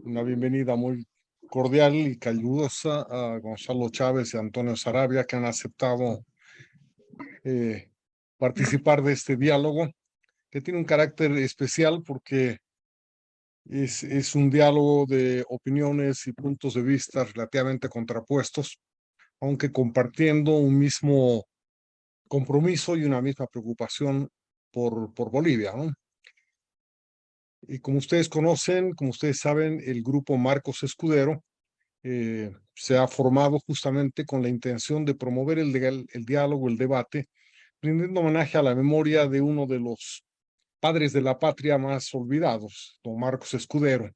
una bienvenida muy cordial y calurosa a Gonzalo Chávez y Antonio Sarabia, que han aceptado eh, participar de este diálogo, que tiene un carácter especial porque es un diálogo de opiniones y puntos de vista relativamente contrapuestos, aunque compartiendo un mismo compromiso y una misma preocupación por Bolivia, ¿no? Y como ustedes conocen, como ustedes saben, el grupo Marcos Escudero se ha formado justamente con la intención de promover el diálogo, el debate, rindiendo homenaje a la memoria de uno de los padres de la patria más olvidados, don Marcos Escudero,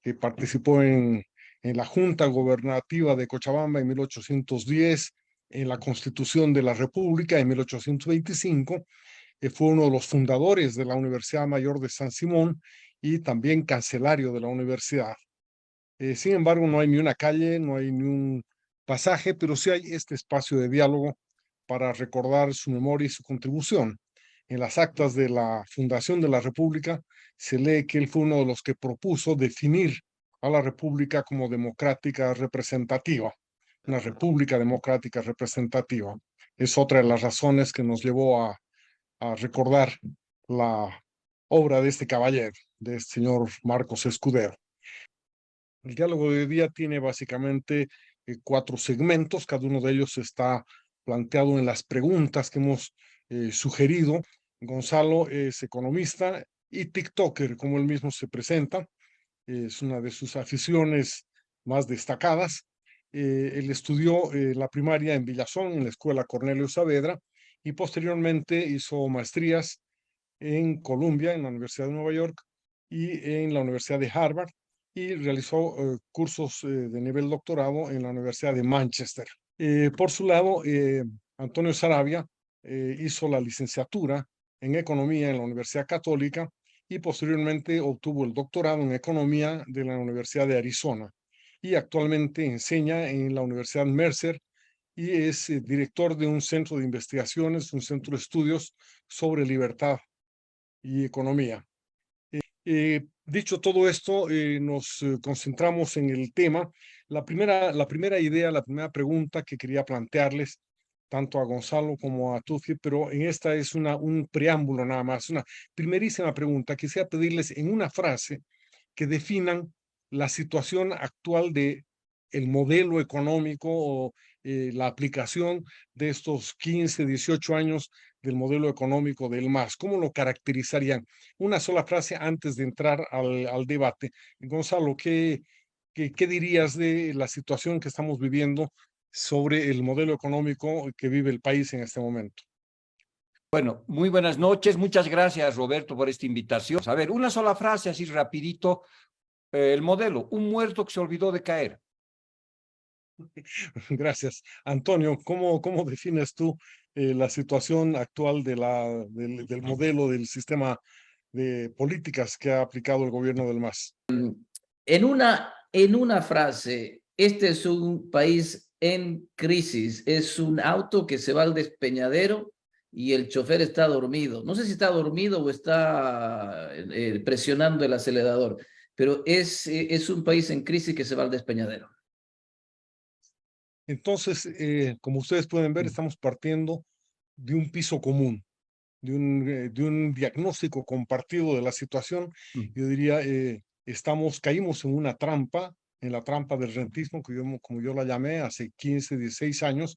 que participó en la Junta Gobernativa de Cochabamba en 1810, en la Constitución de la República en 1825, fue uno de los fundadores de la Universidad Mayor de San Simón y también cancelario de la universidad. Sin embargo, no hay ni una calle, no hay ni un pasaje, pero sí hay este espacio de diálogo para recordar su memoria y su contribución. En las actas de la fundación de la República se lee que él fue uno de los que propuso definir a la República como democrática representativa, una República democrática representativa. Es otra de las razones que nos llevó a recordar la obra de este caballero, de este señor Marcos Escudero. El diálogo de hoy día tiene básicamente cuatro segmentos, cada uno de ellos está planteado en las preguntas que hemos sugerido. Gonzalo es economista y TikToker, como él mismo se presenta, es una de sus aficiones más destacadas. Él estudió la primaria en Villazón, en la escuela Cornelio Saavedra, y posteriormente hizo maestrías en Columbia, en la Universidad de Nueva York, y en la Universidad de Harvard, y realizó cursos de nivel doctorado en la Universidad de Manchester. Por su lado, Antonio Sarabia hizo la licenciatura en Economía en la Universidad Católica y posteriormente obtuvo el doctorado en Economía de la Universidad de Arizona y actualmente enseña en la Universidad Mercer y es director de un centro de investigaciones, un centro de estudios sobre libertad y economía. Dicho todo esto, nos concentramos en el tema. La primera idea, la primera pregunta que quería plantearles, tanto a Gonzalo como a Tufi, pero en esta es un preámbulo nada más, una primerísima pregunta. Quisiera pedirles en una frase que definan la situación actual de el modelo económico o la aplicación de estos 15, 18 años del modelo económico del MAS. ¿Cómo lo caracterizarían? Una sola frase antes de entrar al debate. Gonzalo, ¿qué dirías de la situación que estamos viviendo sobre el modelo económico que vive el país en este momento? Bueno, muy buenas noches. Muchas gracias, Roberto, por esta invitación. A ver, una sola frase así rapidito. El modelo, un muerto que se olvidó de caer. Gracias. Antonio, ¿cómo defines tú la situación actual del modelo del sistema de políticas que ha aplicado el gobierno del MAS? En una frase, este es un país en crisis, es un auto que se va al despeñadero y el chofer está dormido. No sé si está dormido o está presionando el acelerador, pero es un país en crisis que se va al despeñadero. Entonces, como ustedes pueden ver, estamos partiendo de un piso común, de un diagnóstico compartido de la situación. Yo diría, caímos en una trampa, en la trampa del rentismo, como yo la llamé hace 15, 16 años,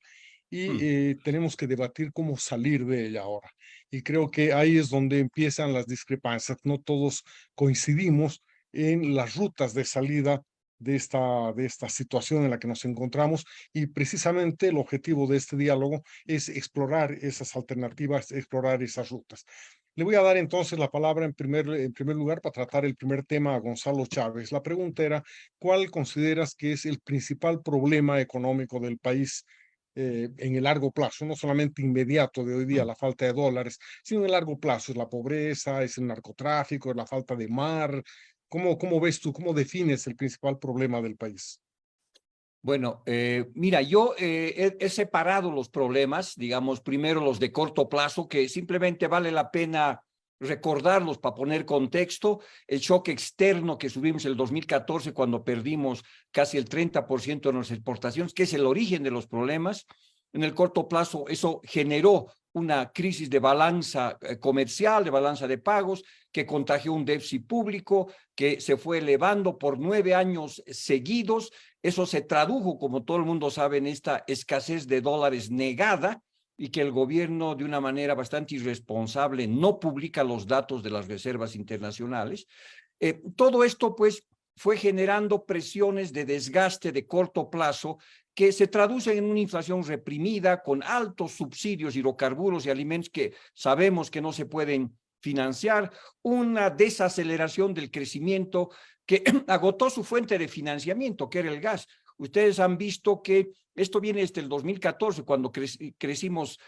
y tenemos que debatir cómo salir de ella ahora. Y creo que ahí es donde empiezan las discrepancias. No todos coincidimos en las rutas de salida de esta situación en la que nos encontramos, y precisamente el objetivo de este diálogo es explorar esas alternativas, explorar esas rutas. Le voy a dar entonces la palabra en primer lugar para tratar el primer tema a Gonzalo Chávez. La pregunta era, ¿cuál consideras que es el principal problema económico del país en el largo plazo? No solamente inmediato de hoy día, la falta de dólares, sino en el largo plazo. Es la pobreza, es el narcotráfico, es la falta de mar. ¿Cómo ves tú, cómo defines el principal problema del país? Bueno, mira, yo he separado los problemas, digamos, primero los de corto plazo, que simplemente vale la pena recordarlos para poner contexto, el shock externo que subimos el 2014 cuando perdimos casi el 30% de nuestras exportaciones, que es el origen de los problemas. En el corto plazo eso generó una crisis de balanza comercial, de balanza de pagos, que contagió un déficit público que se fue elevando por 9 años seguidos. Eso se tradujo, como todo el mundo sabe, en esta escasez de dólares negada, y que el gobierno, de una manera bastante irresponsable, no publica los datos de las reservas internacionales. Todo esto, pues, fue generando presiones de desgaste de corto plazo que se traducen en una inflación reprimida con altos subsidios, hidrocarburos y alimentos que sabemos que no se pueden financiar, una desaceleración del crecimiento que agotó su fuente de financiamiento, que era el gas. Ustedes han visto que esto viene desde el 2014, cuando crecimos,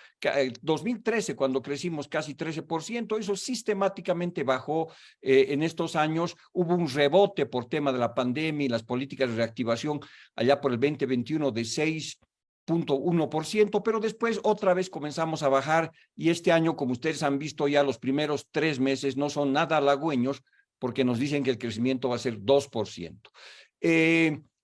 2013, cuando crecimos casi 13%, eso sistemáticamente bajó en estos años. Hubo un rebote por tema de la pandemia y las políticas de reactivación allá por el 2021 de 6,1%, pero después otra vez comenzamos a bajar, y este año, como ustedes han visto ya, los primeros 3 meses no son nada halagüeños, porque nos dicen que el crecimiento va a ser 2%.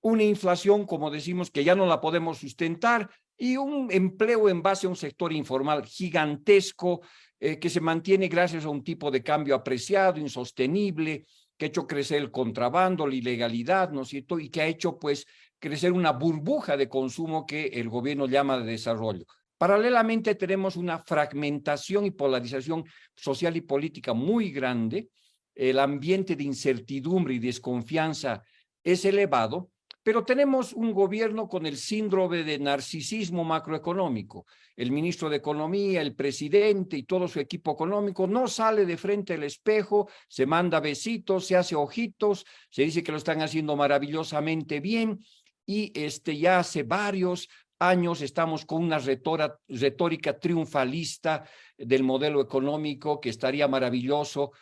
Una inflación, como decimos, que ya no la podemos sustentar, y un empleo en base a un sector informal gigantesco que se mantiene gracias a un tipo de cambio apreciado, insostenible, que ha hecho crecer el contrabando, la ilegalidad, ¿no es cierto? Y que ha hecho, pues, crecer una burbuja de consumo que el gobierno llama de desarrollo. Paralelamente tenemos una fragmentación y polarización social y política muy grande. El ambiente de incertidumbre y desconfianza es elevado, pero tenemos un gobierno con el síndrome de narcisismo macroeconómico. El ministro de Economía, el presidente y todo su equipo económico no sale de frente al espejo, se manda besitos, se hace ojitos, se dice que lo están haciendo maravillosamente bien, y ya hace varios años estamos con una retórica triunfalista del modelo económico que estaría maravilloso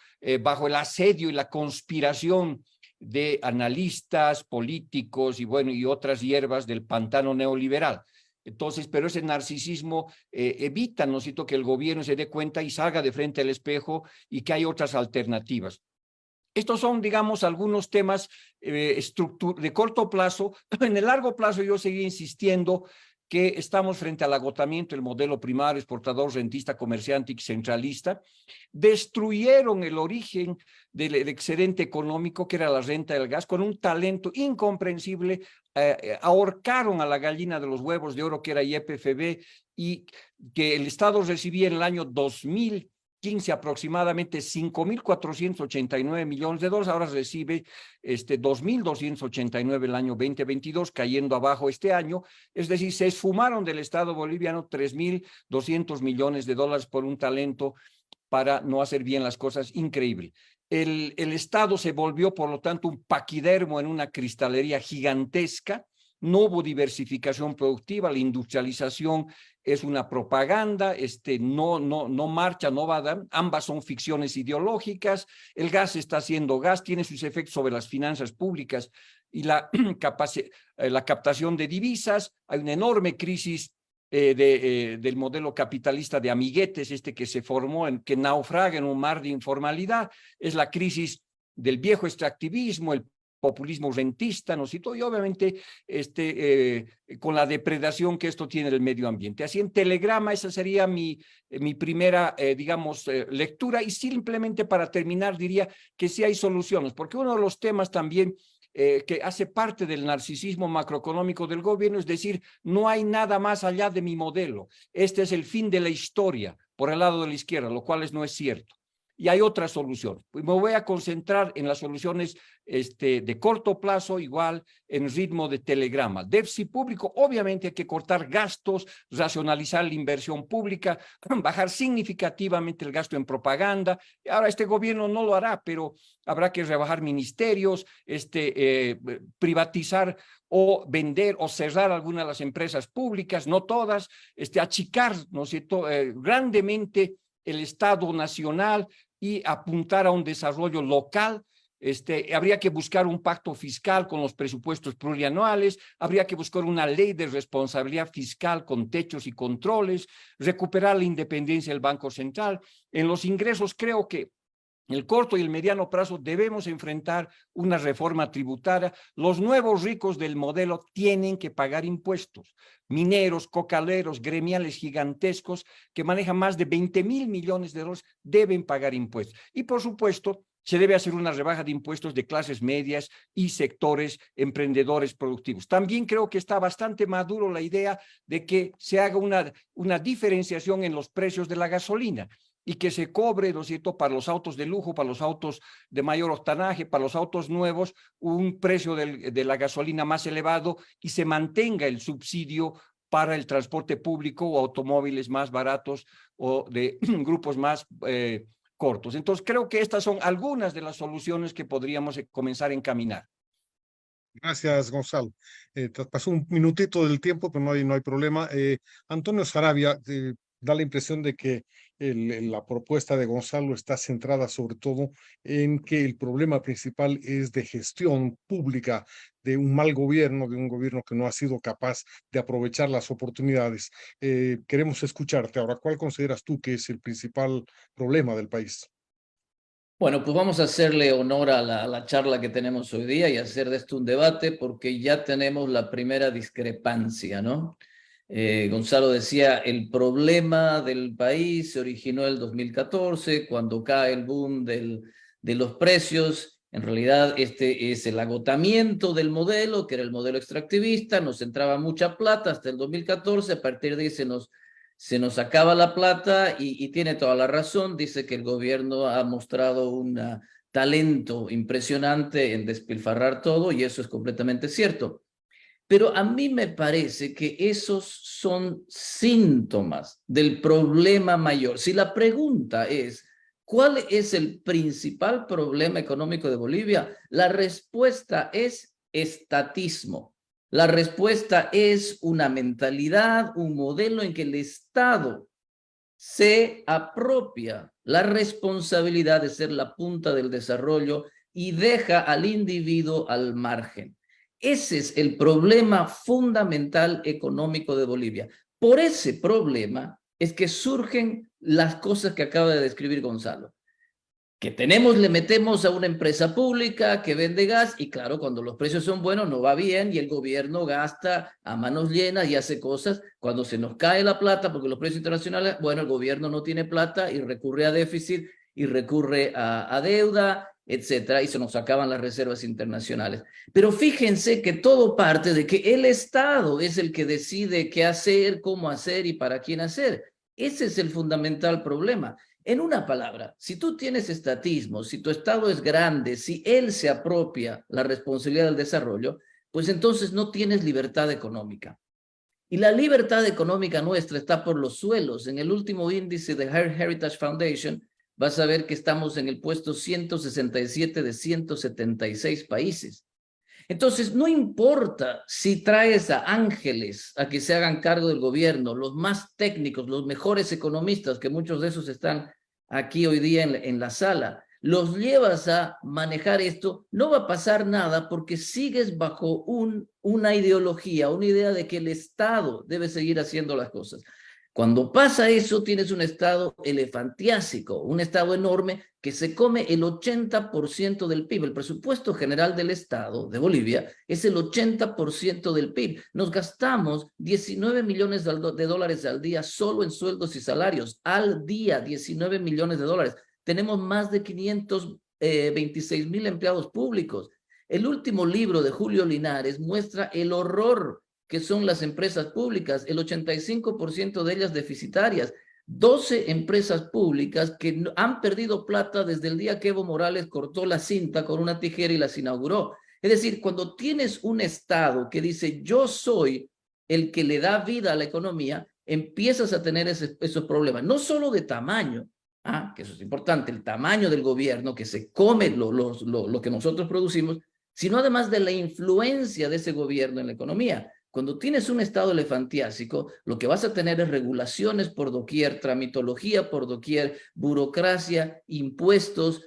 bajo el asedio y la conspiración de analistas, políticos y bueno, y otras hierbas del pantano neoliberal. Entonces, pero ese narcisismo evita, ¿no es cierto?, que el gobierno se dé cuenta y salga de frente al espejo y que hay otras alternativas. Estos son, digamos, algunos temas de corto plazo. En el largo plazo yo seguí insistiendo que estamos frente al agotamiento del modelo primario, exportador, rentista, comerciante y centralista. Destruyeron el origen del excedente económico, que era la renta del gas, con un talento incomprensible. Ahorcaron a la gallina de los huevos de oro, que era YPFB, y que el Estado recibía en el año 2015 aproximadamente 5.489 millones de dólares, ahora recibe 2.289 el año 2022, cayendo abajo este año. Es decir, se esfumaron del Estado boliviano 3.200 millones de dólares por un talento para no hacer bien las cosas, increíble. El Estado se volvió, por lo tanto, un paquidermo en una cristalería gigantesca. No hubo diversificación productiva, la industrialización es una propaganda, no marcha, no va a dar, ambas son ficciones ideológicas. El gas está haciendo gas, tiene sus efectos sobre las finanzas públicas y la captación de divisas. Hay una enorme crisis del modelo capitalista de amiguetes, que se formó, que naufraga en un mar de informalidad. Es la crisis del viejo extractivismo, el populismo rentista, ¿no? Y obviamente con la depredación que esto tiene del medio ambiente. Así, en telegrama, esa sería mi primera, lectura, y simplemente para terminar diría que sí hay soluciones, porque uno de los temas también que hace parte del narcisismo macroeconómico del gobierno es decir, no hay nada más allá de mi modelo, este es el fin de la historia por el lado de la izquierda, lo cual no es cierto. Y hay otras soluciones. Me voy a concentrar en las soluciones de corto plazo, igual en ritmo de telegrama. Déficit público, obviamente hay que cortar gastos, racionalizar la inversión pública, bajar significativamente el gasto en propaganda. Ahora este gobierno no lo hará, pero habrá que rebajar ministerios, privatizar o vender o cerrar algunas de las empresas públicas, no todas, achicar, ¿no es cierto?, grandemente el Estado nacional y apuntar a un desarrollo local. Habría que buscar un pacto fiscal con los presupuestos plurianuales, habría que buscar una ley de responsabilidad fiscal con techos y controles, recuperar la independencia del Banco Central. En los ingresos creo que En el corto y el mediano plazo debemos enfrentar una reforma tributaria. Los nuevos ricos del modelo tienen que pagar impuestos. Mineros, cocaleros, gremiales gigantescos que manejan más de 20.000 millones de dólares deben pagar impuestos. Y por supuesto, se debe hacer una rebaja de impuestos de clases medias y sectores emprendedores productivos. También creo que está bastante maduro la idea de que se haga una diferenciación en los precios de la gasolina y que se cobre, ¿no es cierto?, para los autos de lujo, para los autos de mayor octanaje, para los autos nuevos, un precio de la gasolina más elevado y se mantenga el subsidio para el transporte público o automóviles más baratos o de grupos más cortos. Entonces, creo que estas son algunas de las soluciones que podríamos comenzar a encaminar. Gracias, Gonzalo. Pasó un minutito del tiempo, pero no hay problema. Antonio Sarabia, da la impresión de que la propuesta de Gonzalo está centrada sobre todo en que el problema principal es de gestión pública, de un mal gobierno, de un gobierno que no ha sido capaz de aprovechar las oportunidades. Queremos escucharte ahora. ¿Cuál consideras tú que es el principal problema del país? Bueno, pues vamos a hacerle honor a la charla que tenemos hoy día y hacer de esto un debate porque ya tenemos la primera discrepancia, ¿no? Gonzalo decía, el problema del país se originó en el 2014, cuando cae el boom de los precios. En realidad, este es el agotamiento del modelo, que era el modelo extractivista, nos entraba mucha plata hasta el 2014, a partir de ahí se nos acaba la plata y tiene toda la razón. Dice que el gobierno ha mostrado un talento impresionante en despilfarrar todo y eso es completamente cierto. Pero a mí me parece que esos son síntomas del problema mayor. Si la pregunta es, ¿cuál es el principal problema económico de Bolivia? La respuesta es estatismo. La respuesta es una mentalidad, un modelo en que el Estado se apropia la responsabilidad de ser la punta del desarrollo y deja al individuo al margen. Ese es el problema fundamental económico de Bolivia. Por ese problema es que surgen las cosas que acaba de describir Gonzalo. Que le metemos a una empresa pública que vende gas y claro, cuando los precios son buenos no va bien y el gobierno gasta a manos llenas y hace cosas. Cuando se nos cae la plata porque los precios internacionales, bueno, el gobierno no tiene plata y recurre a déficit y recurre a deuda, etcétera, y se nos acaban las reservas internacionales. Pero fíjense que todo parte de que el Estado es el que decide qué hacer, cómo hacer y para quién hacer. Ese es el fundamental problema. En una palabra, si tú tienes estatismo, si tu Estado es grande, si él se apropia la responsabilidad del desarrollo, pues entonces no tienes libertad económica. Y la libertad económica nuestra está por los suelos. En el último índice de Heritage Foundation, vas a ver que estamos en el puesto 167 de 176 países. Entonces, no importa si traes a ángeles a que se hagan cargo del gobierno, los más técnicos, los mejores economistas, que muchos de esos están aquí hoy día en la sala, los llevas a manejar esto, no va a pasar nada porque sigues bajo una ideología, una idea de que el Estado debe seguir haciendo las cosas. Cuando pasa eso, tienes un Estado elefantiásico, un Estado enorme que se come el 80% del PIB. El presupuesto general del Estado de Bolivia es el 80% del PIB. Nos gastamos 19 millones de dólares al día solo en sueldos y salarios. Al día, 19 millones de dólares. Tenemos más de 526,000 empleados públicos. El último libro de Julio Linares muestra el horror que son las empresas públicas, el 85% de ellas deficitarias, 12 empresas públicas que han perdido plata desde el día que Evo Morales cortó la cinta con una tijera y las inauguró. Es decir, cuando tienes un Estado que dice yo soy el que le da vida a la economía, empiezas a tener esos problemas, no solo de tamaño, que eso es importante, el tamaño del gobierno que se come lo que nosotros producimos, sino además de la influencia de ese gobierno en la economía. Cuando tienes un Estado elefantiásico, lo que vas a tener es regulaciones por doquier, tramitología por doquier, burocracia, impuestos,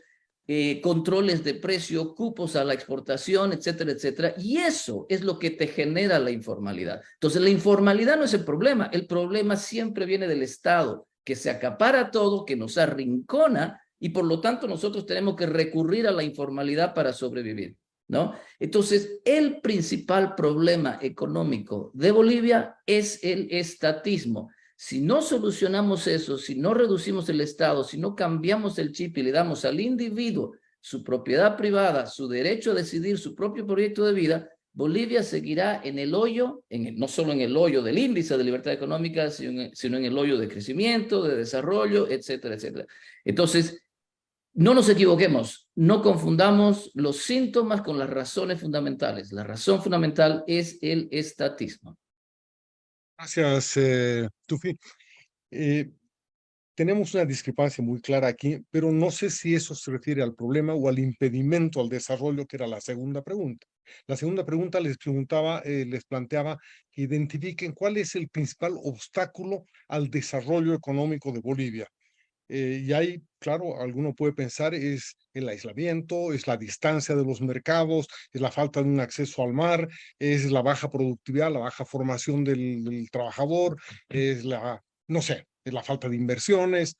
controles de precio, cupos a la exportación, etcétera, etcétera. Y eso es lo que te genera la informalidad. Entonces, la informalidad no es el problema siempre viene del Estado, que se acapara todo, que nos arrincona y por lo tanto nosotros tenemos que recurrir a la informalidad para sobrevivir, ¿no? Entonces, el principal problema económico de Bolivia es el estatismo. Si no solucionamos eso, si no reducimos el Estado, si no cambiamos el chip y le damos al individuo su propiedad privada, su derecho a decidir su propio proyecto de vida, Bolivia seguirá en el hoyo, no solo en el hoyo del índice de libertad económica, sino en el hoyo de crecimiento, de desarrollo, etcétera, etcétera. Entonces, no nos equivoquemos, no confundamos los síntomas con las razones fundamentales. La razón fundamental es el estatismo. Gracias, Tufi. Tenemos una discrepancia muy clara aquí, pero no sé si eso se refiere al problema o al impedimento al desarrollo, que era la segunda pregunta. La segunda pregunta les planteaba que identifiquen cuál es el principal obstáculo al desarrollo económico de Bolivia. Y ahí, claro, alguno puede pensar es el aislamiento, es la distancia de los mercados, es la falta de un acceso al mar, es la baja productividad, la baja formación del trabajador, es no sé, es la falta de inversiones,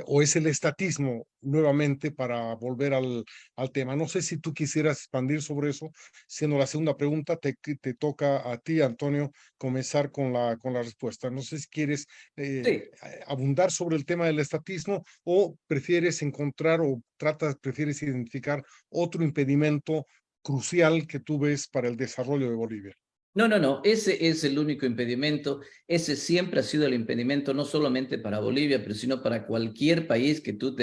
o es el estatismo, nuevamente, para volver al tema. No sé si tú quisieras expandir sobre eso, siendo la segunda pregunta, te toca a ti, Antonio, comenzar con la respuesta. No sé si quieres Sí. abundar sobre el tema del estatismo o prefieres encontrar o prefieres identificar otro impedimento crucial que tú ves para el desarrollo de Bolivia. No, ese es el único impedimento. Ese siempre ha sido el impedimento, no solamente para Bolivia, pero sino para cualquier país que tú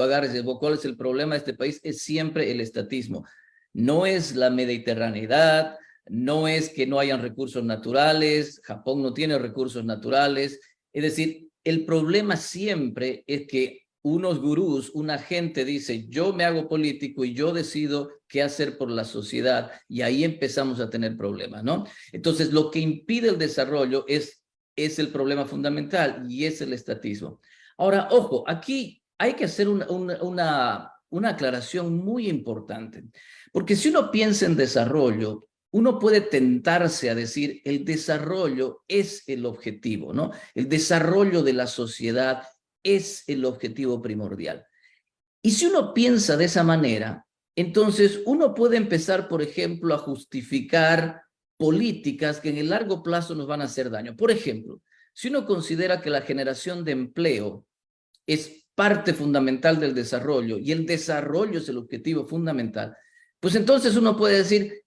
agarres. ¿Cuál es el problema de este país? Es siempre el estatismo. No es la mediterraneidad, no es que no hayan recursos naturales, Japón no tiene recursos naturales. Es decir, el problema siempre es que unos gurús, una gente dice, yo me hago político y yo decido qué hacer por la sociedad, y ahí empezamos a tener problemas, ¿no? Entonces, lo que impide el desarrollo es el problema fundamental, y es el estatismo. Ahora, ojo, aquí hay que hacer una aclaración muy importante, porque si uno piensa en desarrollo, uno puede tentarse a decir el desarrollo es el objetivo, ¿no? El desarrollo de la sociedad es el objetivo primordial. Y si uno piensa de esa manera, entonces uno puede empezar, por ejemplo, a justificar políticas que en el largo plazo nos van a hacer daño. Por ejemplo, si uno considera que la generación de empleo es parte fundamental del desarrollo y el desarrollo es el objetivo fundamental, pues entonces uno puede decir,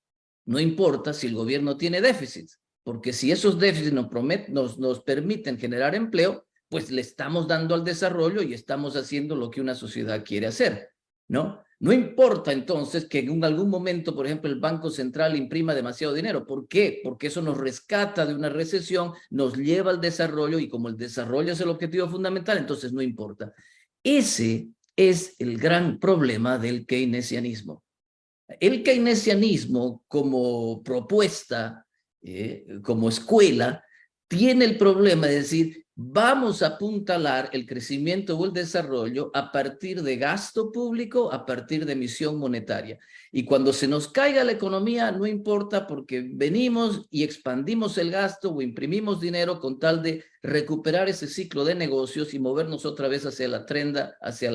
no importa si el gobierno tiene déficits, porque si esos déficits nos permiten generar empleo, pues le estamos dando al desarrollo y estamos haciendo lo que una sociedad quiere hacer, ¿no? No importa entonces que en algún momento, por ejemplo, el Banco Central imprima demasiado dinero. ¿Por qué? Porque eso nos rescata de una recesión, nos lleva al desarrollo, y como el desarrollo es el objetivo fundamental, entonces no importa. Ese es el gran problema del keynesianismo. El keynesianismo como propuesta, como escuela, tiene el problema de decir, vamos a apuntalar el crecimiento o el desarrollo a partir de gasto público, a partir de emisión monetaria. Y cuando se nos caiga la economía, no importa, porque venimos y expandimos el gasto o imprimimos dinero con tal de recuperar ese ciclo de negocios y movernos otra vez hacia la trenda, hacia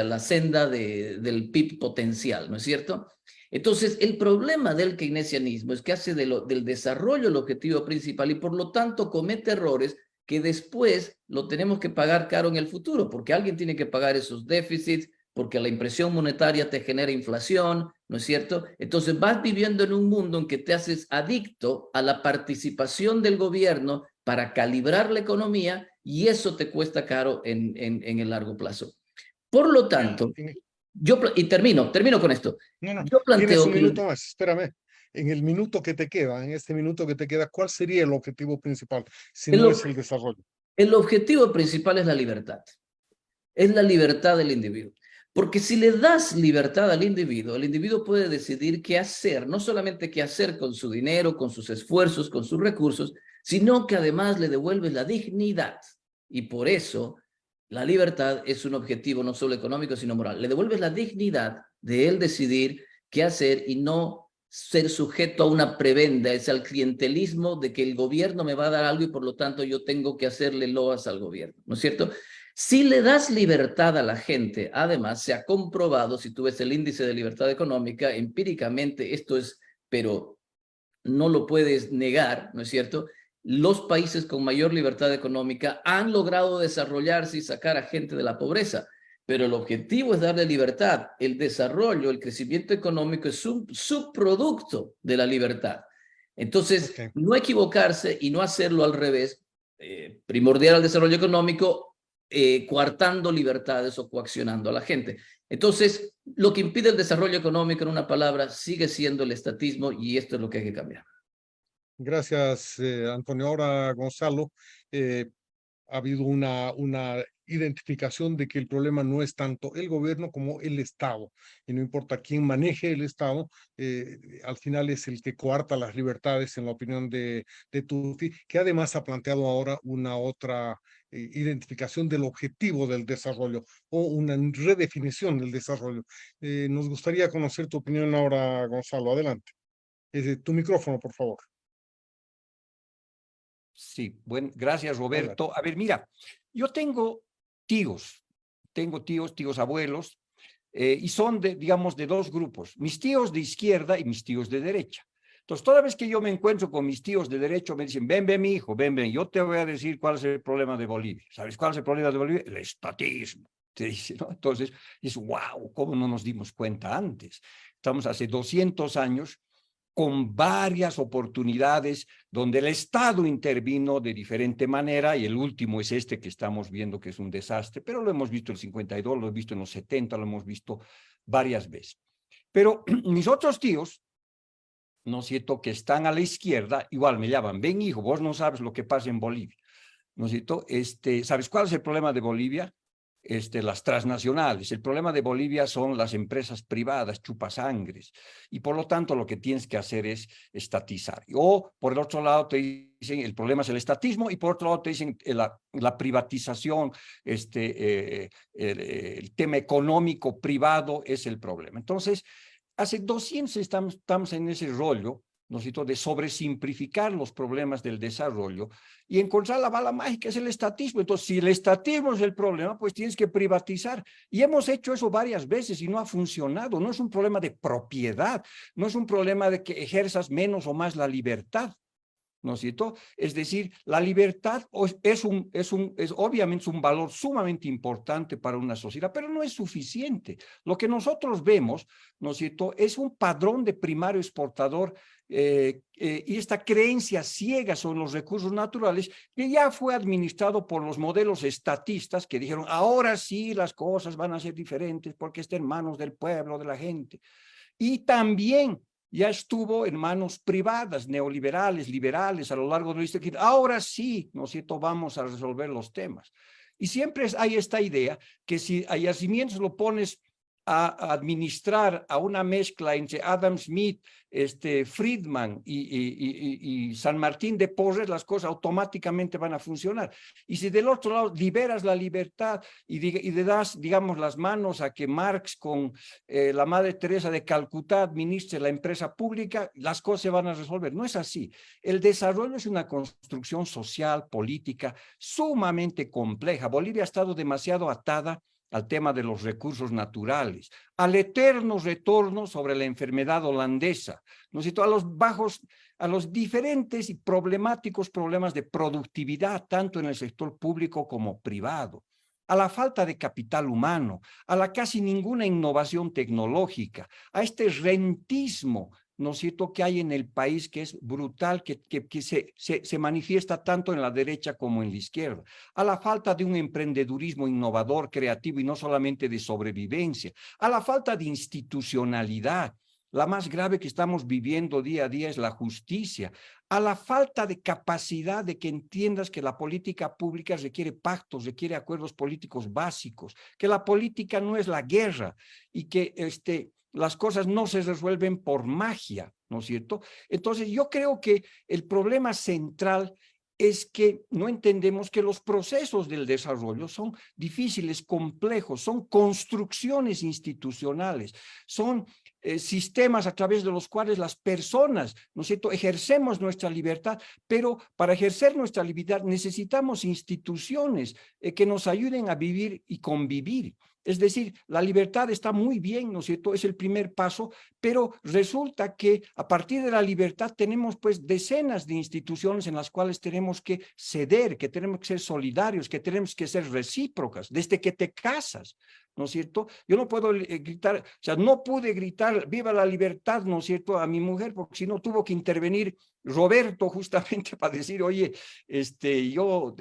la senda del PIB potencial, ¿no es cierto? Entonces, el problema del keynesianismo es que hace del desarrollo el objetivo principal, y por lo tanto comete errores que después lo tenemos que pagar caro en el futuro, porque alguien tiene que pagar esos déficits, porque la impresión monetaria te genera inflación, ¿no es cierto? Entonces vas viviendo en un mundo en que te haces adicto a la participación del gobierno para calibrar la economía, y eso te cuesta caro en el largo plazo. Por lo tanto, y termino con esto. No, Yo planteo tienes un que minuto más, espérame. En el minuto que te queda, en este minuto que te queda, ¿cuál sería el objetivo principal si no es el desarrollo? el objetivo principal es la libertad. Es la libertad del individuo. Porque si le das libertad al individuo, el individuo puede decidir qué hacer, no solamente qué hacer con su dinero, con sus esfuerzos, con sus recursos, sino que además le devuelves la dignidad. Y por eso la libertad es un objetivo no solo económico, sino moral. Le devuelves la dignidad de él decidir qué hacer y no ser sujeto a una prebenda, es al clientelismo de que el gobierno me va a dar algo y por lo tanto yo tengo que hacerle loas al gobierno, ¿no es cierto? Si le das libertad a la gente, además se ha comprobado, si tú ves el índice de libertad económica, empíricamente esto es, pero no lo puedes negar, ¿no es cierto? Los países con mayor libertad económica han logrado desarrollarse y sacar a gente de la pobreza, pero el objetivo es darle libertad. El desarrollo, el crecimiento económico es un subproducto de la libertad. Entonces, no equivocarse y no hacerlo al revés, primordial al desarrollo económico, coartando libertades o coaccionando a la gente. Entonces, lo que impide el desarrollo económico, en una palabra, sigue siendo el estatismo, y esto es lo que hay que cambiar. Gracias, Antonio. Ahora, Gonzalo, ha habido una identificación de que el problema no es tanto el gobierno como el Estado. Y no importa quién maneje el Estado, al final es el que coarta las libertades, en la opinión de Tuti, que además ha planteado ahora una otra identificación del objetivo del desarrollo o una redefinición del desarrollo. Nos gustaría conocer tu opinión ahora, Gonzalo. Adelante. Tu micrófono, por favor. Sí, bueno, gracias, Roberto. A ver, mira, yo tengo tíos abuelos, y son digamos, de dos grupos, mis tíos de izquierda y mis tíos de derecha. Entonces, toda vez que yo me encuentro con mis tíos de derecha, me dicen, ven, mi hijo, ven, yo te voy a decir cuál es el problema de Bolivia. ¿Sabes cuál es el problema de Bolivia? El estatismo, te dice, ¿no? Entonces, es wow, ¿cómo no nos dimos cuenta antes? Estamos hace 200 años con varias oportunidades donde el Estado intervino de diferente manera, y el último es este que estamos viendo, que es un desastre, pero lo hemos visto en el 52, lo hemos visto en los 70, lo hemos visto varias veces. Pero mis otros tíos, ¿no es cierto?, que están a la izquierda, igual me llaman, ven hijo, vos no sabes lo que pasa en Bolivia, ¿no es cierto? ¿Sabes cuál es el problema de Bolivia? Las transnacionales. El problema de Bolivia son las empresas privadas, chupasangres, y por lo tanto lo que tienes que hacer es estatizar. O por el otro lado te dicen el problema es el estatismo, y por otro lado te dicen la privatización, el tema económico privado es el problema. Entonces, hace 200 estamos en ese rollo, ¿no es cierto?, de sobresimplificar los problemas del desarrollo y encontrar la bala mágica, es el estatismo. Entonces, si el estatismo es el problema, pues tienes que privatizar. Y hemos hecho eso varias veces y no ha funcionado. No es un problema de propiedad, no es un problema de que ejerzas menos o más la libertad, ¿no es cierto? Es decir, la libertad es obviamente un valor sumamente importante para una sociedad, pero no es suficiente. Lo que nosotros vemos, ¿no es cierto?, es un padrón de primario exportador, y esta creencia ciega sobre los recursos naturales que ya fue administrado por los modelos estatistas que dijeron, ahora sí las cosas van a ser diferentes porque está en manos del pueblo, de la gente. Y también ya estuvo en manos privadas, neoliberales, liberales, a lo largo de la historia. Ahora sí, ¿no es cierto?, vamos a resolver los temas. Y siempre hay esta idea que si a yacimientos lo pones a administrar a una mezcla entre Adam Smith, Friedman y San Martín de Porres, las cosas automáticamente van a funcionar. Y si del otro lado liberas la libertad y le das, digamos, las manos a que Marx con la Madre Teresa de Calcuta administre la empresa pública, las cosas se van a resolver. No es así. El desarrollo es una construcción social, política, sumamente compleja. Bolivia ha estado demasiado atada al tema de los recursos naturales, al eterno retorno sobre la enfermedad holandesa, ¿no es cierto?, a los diferentes y problemáticos problemas de productividad, tanto en el sector público como privado, a la falta de capital humano, a la casi ninguna innovación tecnológica, a este rentismo, ¿no es cierto?, que hay en el país, que es brutal, que se manifiesta tanto en la derecha como en la izquierda, a la falta de un emprendedurismo innovador, creativo y no solamente de sobrevivencia, a la falta de institucionalidad. La más grave que estamos viviendo día a día es la justicia, a la falta de capacidad de que entiendas que la política pública requiere pactos, requiere acuerdos políticos básicos, que la política no es la guerra y que las cosas no se resuelven por magia, ¿no es cierto? Entonces, yo creo que el problema central es que no entendemos que los procesos del desarrollo son difíciles, complejos, son construcciones institucionales, son sistemas a través de los cuales las personas, ¿no es cierto?, ejercemos nuestra libertad, pero para ejercer nuestra libertad necesitamos instituciones que nos ayuden a vivir y convivir. Es decir, la libertad está muy bien, ¿no es cierto?, es el primer paso, pero resulta que a partir de la libertad tenemos pues decenas de instituciones en las cuales tenemos que ceder, que tenemos que ser solidarios, que tenemos que ser recíprocas, desde que te casas, ¿no es cierto? Yo no puedo gritar, o sea, no pude gritar viva la libertad, ¿no es cierto?, a mi mujer, porque si no tuvo que intervenir Roberto justamente para decir, oye, yo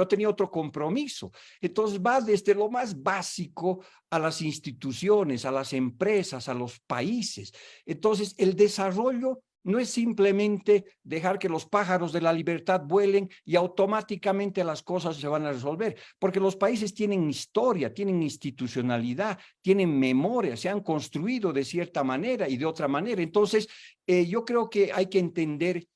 tenía otro compromiso. Entonces va desde lo más básico a las instituciones, a las empresas, a los países. Entonces el desarrollo no es simplemente dejar que los pájaros de la libertad vuelen y automáticamente las cosas se van a resolver, porque los países tienen historia, tienen institucionalidad, tienen memoria, se han construido de cierta manera y de otra manera. Entonces, yo creo que hay que entender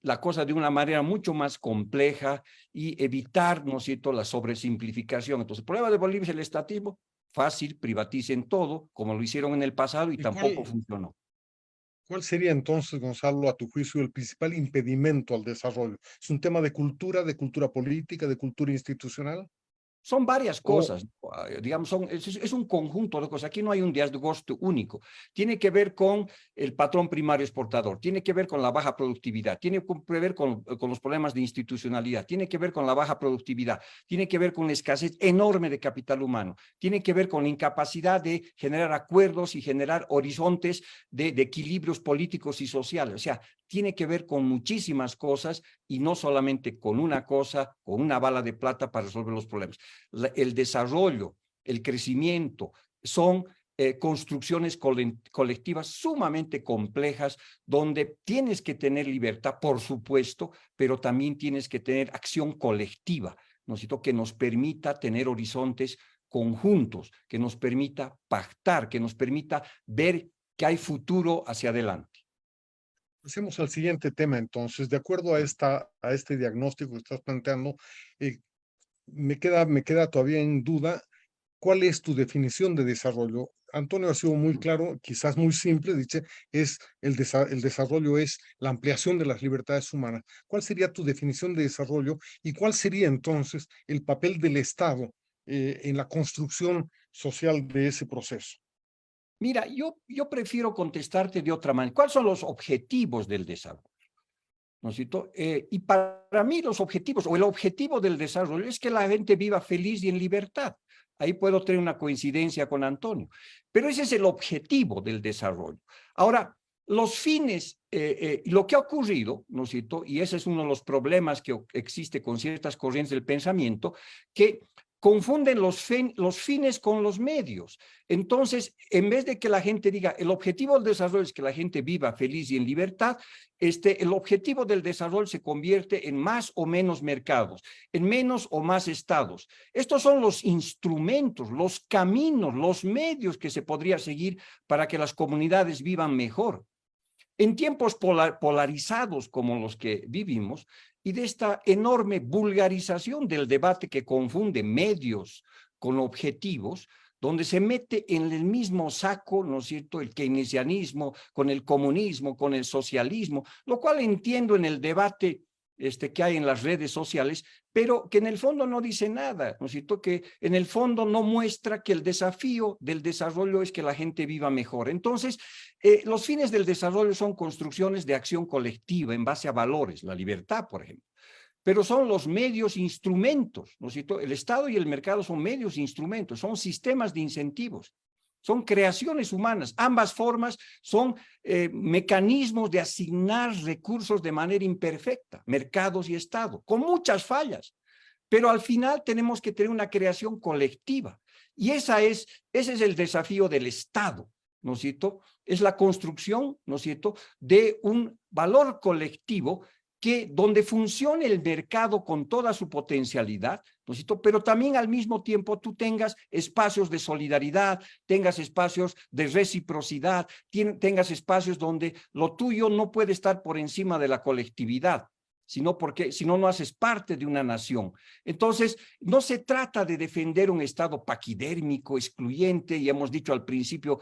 la cosa de una manera mucho más compleja y evitar, ¿no es cierto?, la sobresimplificación. Entonces, el problema de Bolivia es el estatismo, fácil, privaticen todo, como lo hicieron en el pasado y ¿Y tampoco funcionó. cuál sería entonces, Gonzalo, a tu juicio, el principal impedimento al desarrollo? ¿Es un tema de cultura política, de cultura institucional? Son varias ¿O cosas, digamos, es un conjunto de cosas. Aquí no hay un diagnóstico único. Tiene que ver con el patrón primario exportador, tiene que ver con la baja productividad, tiene que ver con los problemas de institucionalidad, tiene que ver con la baja productividad, tiene que ver con la escasez enorme de capital humano, tiene que ver con la incapacidad de generar acuerdos y generar horizontes de equilibrios políticos y sociales? O sea, tiene que ver con muchísimas cosas y no solamente con una cosa, con una bala de plata para resolver los problemas. El desarrollo, el crecimiento, son construcciones colectivas sumamente complejas, donde tienes que tener libertad, por supuesto, pero también tienes que tener acción colectiva, ¿no es cierto?, que nos permita tener horizontes conjuntos, que nos permita pactar, que nos permita ver que hay futuro hacia adelante. pasemos al siguiente tema entonces? De acuerdo a este diagnóstico que estás planteando, me queda todavía en duda. ¿Cuál es tu definición de desarrollo? Antonio ha sido muy claro, quizás muy simple, dice, el desarrollo es la ampliación de las libertades humanas. ¿Cuál sería tu definición de desarrollo y cuál sería entonces el papel del Estado en la construcción social de ese proceso? Mira, yo prefiero contestarte de otra manera. ¿Cuáles son los objetivos del desarrollo? ¿No es cierto? Y para mí los objetivos, o el objetivo del desarrollo, es que la gente viva feliz y en libertad. Ahí puedo tener una coincidencia con Antonio. Pero ese es el objetivo del desarrollo. Ahora, los fines, lo que ha ocurrido, ¿no es cierto?, y ese es uno de los problemas que existe con ciertas corrientes del pensamiento, que confunden los fines con los medios. Entonces, en vez de que la gente diga, el objetivo del desarrollo es que la gente viva feliz y en libertad, el objetivo del desarrollo se convierte en más o menos mercados, en menos o más estados. Estos son los instrumentos, los caminos, los medios que se podría seguir para que las comunidades vivan mejor. En tiempos polarizados como los que vivimos, y de esta enorme vulgarización del debate que confunde medios con objetivos, donde se mete en el mismo saco, ¿no es cierto?, el keynesianismo con el comunismo, con el socialismo, lo cual entiendo en el debate que hay en las redes sociales, pero que en el fondo no dice nada, ¿no es cierto?, que en el fondo no muestra que el desafío del desarrollo es que la gente viva mejor. Entonces, los fines del desarrollo son construcciones de acción colectiva en base a valores, la libertad, por ejemplo. Pero son los medios instrumentos, ¿no es cierto? El Estado y el mercado son medios instrumentos, son sistemas de incentivos, son creaciones humanas. Ambas formas son mecanismos de asignar recursos de manera imperfecta, mercados y Estado, con muchas fallas. Pero al final tenemos que tener una creación colectiva. Y ese es el desafío del Estado, ¿no es cierto? Es la construcción, ¿no es cierto?, de un valor colectivo donde funcione el mercado con toda su potencialidad, ¿no es cierto?, pero también al mismo tiempo tú tengas espacios de solidaridad, tengas espacios de reciprocidad, tengas espacios donde lo tuyo no puede estar por encima de la colectividad. sino porque si no, no haces parte de una nación. Entonces, no se trata de defender un Estado paquidérmico, excluyente, y hemos dicho al principio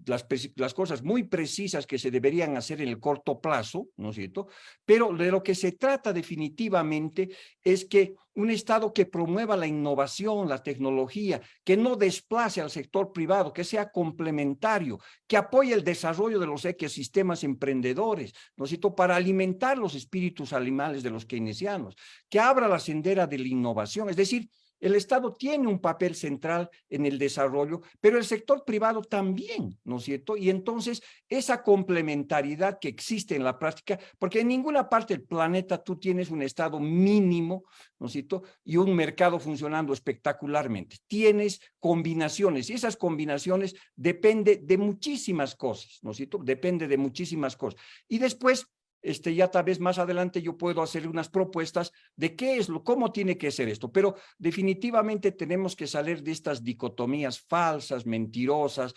las cosas muy precisas que se deberían hacer en el corto plazo, ¿no es cierto? Pero de lo que se trata definitivamente es que un Estado que promueva la innovación, la tecnología, que no desplace al sector privado, que sea complementario, que apoye el desarrollo de los ecosistemas emprendedores, ¿no es cierto?, para alimentar los espíritus animales de los keynesianos, que abra la sendera de la innovación, es decir, el Estado tiene un papel central en el desarrollo, pero el sector privado también, ¿no es cierto? Y entonces esa complementariedad que existe en la práctica, porque en ninguna parte del planeta tú tienes un Estado mínimo, ¿no es cierto? Y un mercado funcionando espectacularmente. Tienes combinaciones y esas combinaciones dependen de muchísimas cosas, ¿no es cierto? Depende de muchísimas cosas. Y después, ya tal vez más adelante yo puedo hacer unas propuestas de cómo tiene que ser esto, pero definitivamente tenemos que salir de estas dicotomías falsas, mentirosas,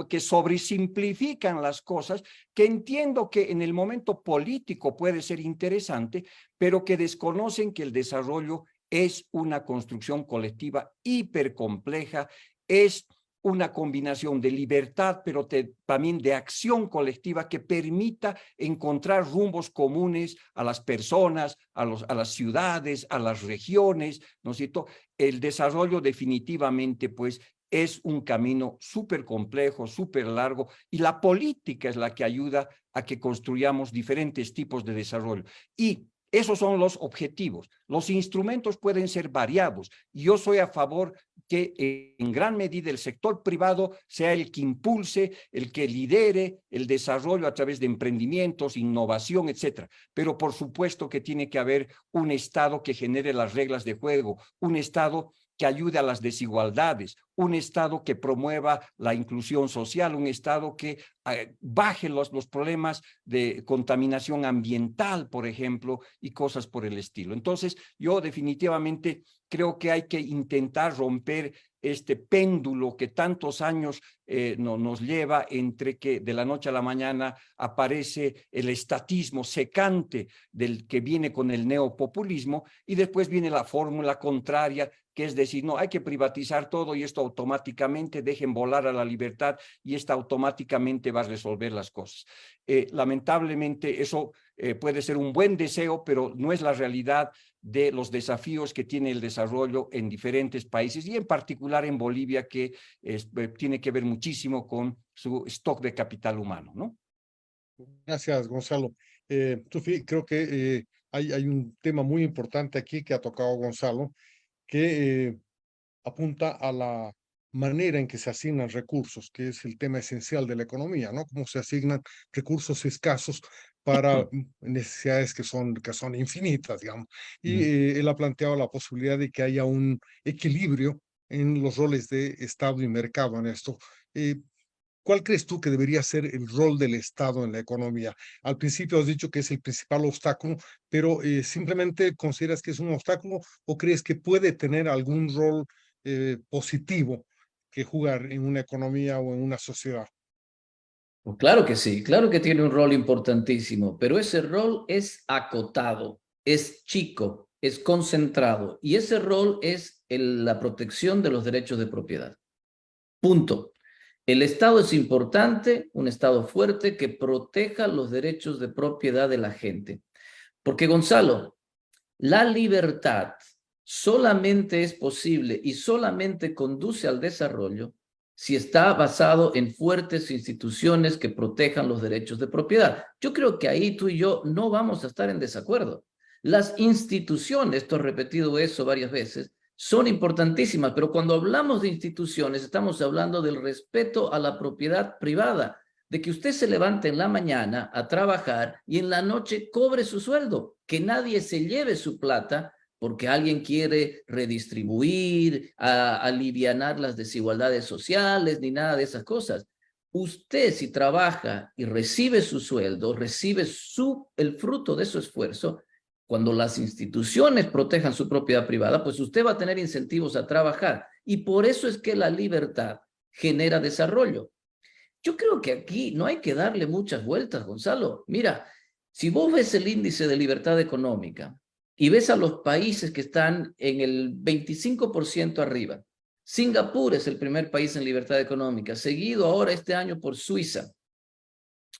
que sobresimplifican las cosas, que entiendo que en el momento político puede ser interesante, pero que desconocen que el desarrollo es una construcción colectiva hipercompleja, es una combinación de libertad, pero también de acción colectiva que permita encontrar rumbos comunes a las personas, a las ciudades, a las regiones, ¿no es cierto? El desarrollo definitivamente, pues, es un camino súper complejo, súper largo, y la política es la que ayuda a que construyamos diferentes tipos de desarrollo. Y esos son los objetivos. Los instrumentos pueden ser variados. Yo soy a favor que en gran medida el sector privado sea el que impulse, el que lidere el desarrollo a través de emprendimientos, innovación, etcétera. Pero por supuesto que tiene que haber un Estado que genere las reglas de juego, un Estado que ayude a las desigualdades, un Estado que promueva la inclusión social, un Estado que baje los problemas de contaminación ambiental, por ejemplo, y cosas por el estilo. Entonces, yo definitivamente creo que hay que intentar romper este péndulo que tantos años nos lleva entre que de la noche a la mañana aparece el estatismo secante del que viene con el neopopulismo y después viene la fórmula contraria, que es decir, no, hay que privatizar todo y esto automáticamente dejen volar a la libertad y esta automáticamente va a resolver las cosas. Lamentablemente eso puede ser un buen deseo, pero no es la realidad de los desafíos que tiene el desarrollo en diferentes países y en particular en Bolivia, que tiene que ver muchísimo con su stock de capital humano, ¿no? Gracias, Gonzalo. Creo que hay un tema muy importante aquí que ha tocado Gonzalo, que apunta a la manera en que se asignan recursos, que es el tema esencial de la economía, ¿no? Cómo se asignan recursos escasos para necesidades que son infinitas, digamos. Y él ha planteado la posibilidad de que haya un equilibrio en los roles de Estado y mercado en esto. ¿Cuál crees tú que debería ser el rol del Estado en la economía? Al principio has dicho que es el principal obstáculo, pero ¿simplemente consideras que es un obstáculo o crees que puede tener algún rol positivo que jugar en una economía o en una sociedad? Pues claro que sí, claro que tiene un rol importantísimo, pero ese rol es acotado, es chico, es concentrado y ese rol es la protección de los derechos de propiedad. Punto. El Estado es importante, un Estado fuerte que proteja los derechos de propiedad de la gente. Porque, Gonzalo, la libertad solamente es posible y solamente conduce al desarrollo si está basado en fuertes instituciones que protejan los derechos de propiedad. Yo creo que ahí tú y yo no vamos a estar en desacuerdo. Las instituciones, esto he repetido eso varias veces, son importantísimas, pero cuando hablamos de instituciones estamos hablando del respeto a la propiedad privada, de que usted se levante en la mañana a trabajar y en la noche cobre su sueldo, que nadie se lleve su plata porque alguien quiere redistribuir, alivianar las desigualdades sociales, ni nada de esas cosas. Usted, si trabaja y recibe su sueldo, recibe el fruto de su esfuerzo. Cuando las instituciones protejan su propiedad privada, pues usted va a tener incentivos a trabajar. Y por eso es que la libertad genera desarrollo. Yo creo que aquí no hay que darle muchas vueltas, Gonzalo. Mira, Si vos ves el índice de libertad económica y ves a los países que están en el 25% arriba, Singapur es el primer país en libertad económica, seguido ahora este año por Suiza.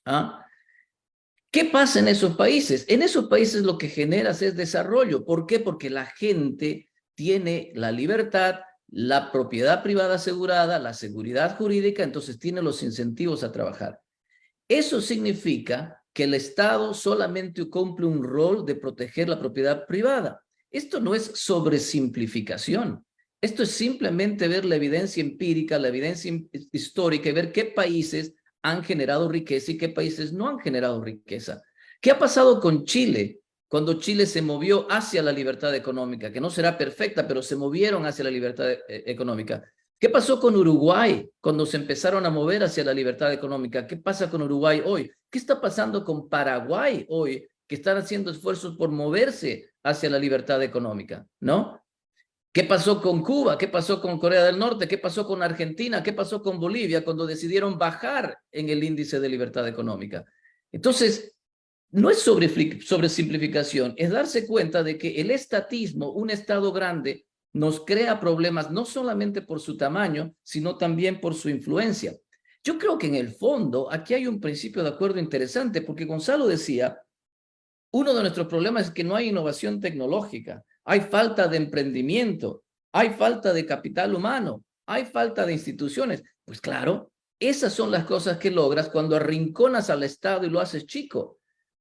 ¿Ah? ¿Qué pasa en esos países? En esos países lo que generas es desarrollo. ¿Por qué? Porque la gente tiene la libertad, la propiedad privada asegurada, la seguridad jurídica, entonces tiene los incentivos a trabajar. Eso significa que el Estado solamente cumple un rol de proteger la propiedad privada. Esto no es sobresimplificación. Esto es simplemente ver la evidencia empírica, la evidencia histórica y ver qué países han generado riqueza y qué países no han generado riqueza. ¿Qué ha pasado con Chile cuando Chile se movió hacia la libertad económica? Que no será perfecta, pero se movieron hacia la libertad económica. ¿Qué pasó con Uruguay cuando se empezaron a mover hacia la libertad económica? ¿Qué pasa con Uruguay hoy? ¿Qué está pasando con Paraguay hoy, que están haciendo esfuerzos por moverse hacia la libertad económica? ¿No? ¿Qué pasó con Cuba? ¿Qué pasó con Corea del Norte? ¿Qué pasó con Argentina? ¿Qué pasó con Bolivia cuando decidieron bajar en el índice de libertad económica? Entonces, no es sobresimplificación, es darse cuenta de que el estatismo, un Estado grande, nos crea problemas no solamente por su tamaño, sino también por su influencia. Yo creo que en el fondo aquí hay un principio de acuerdo interesante, porque Gonzalo decía, uno de nuestros problemas es que no hay innovación tecnológica, hay falta de emprendimiento, hay falta de capital humano, hay falta de instituciones. Pues claro, esas son las cosas que logras cuando arrinconas al Estado y lo haces chico.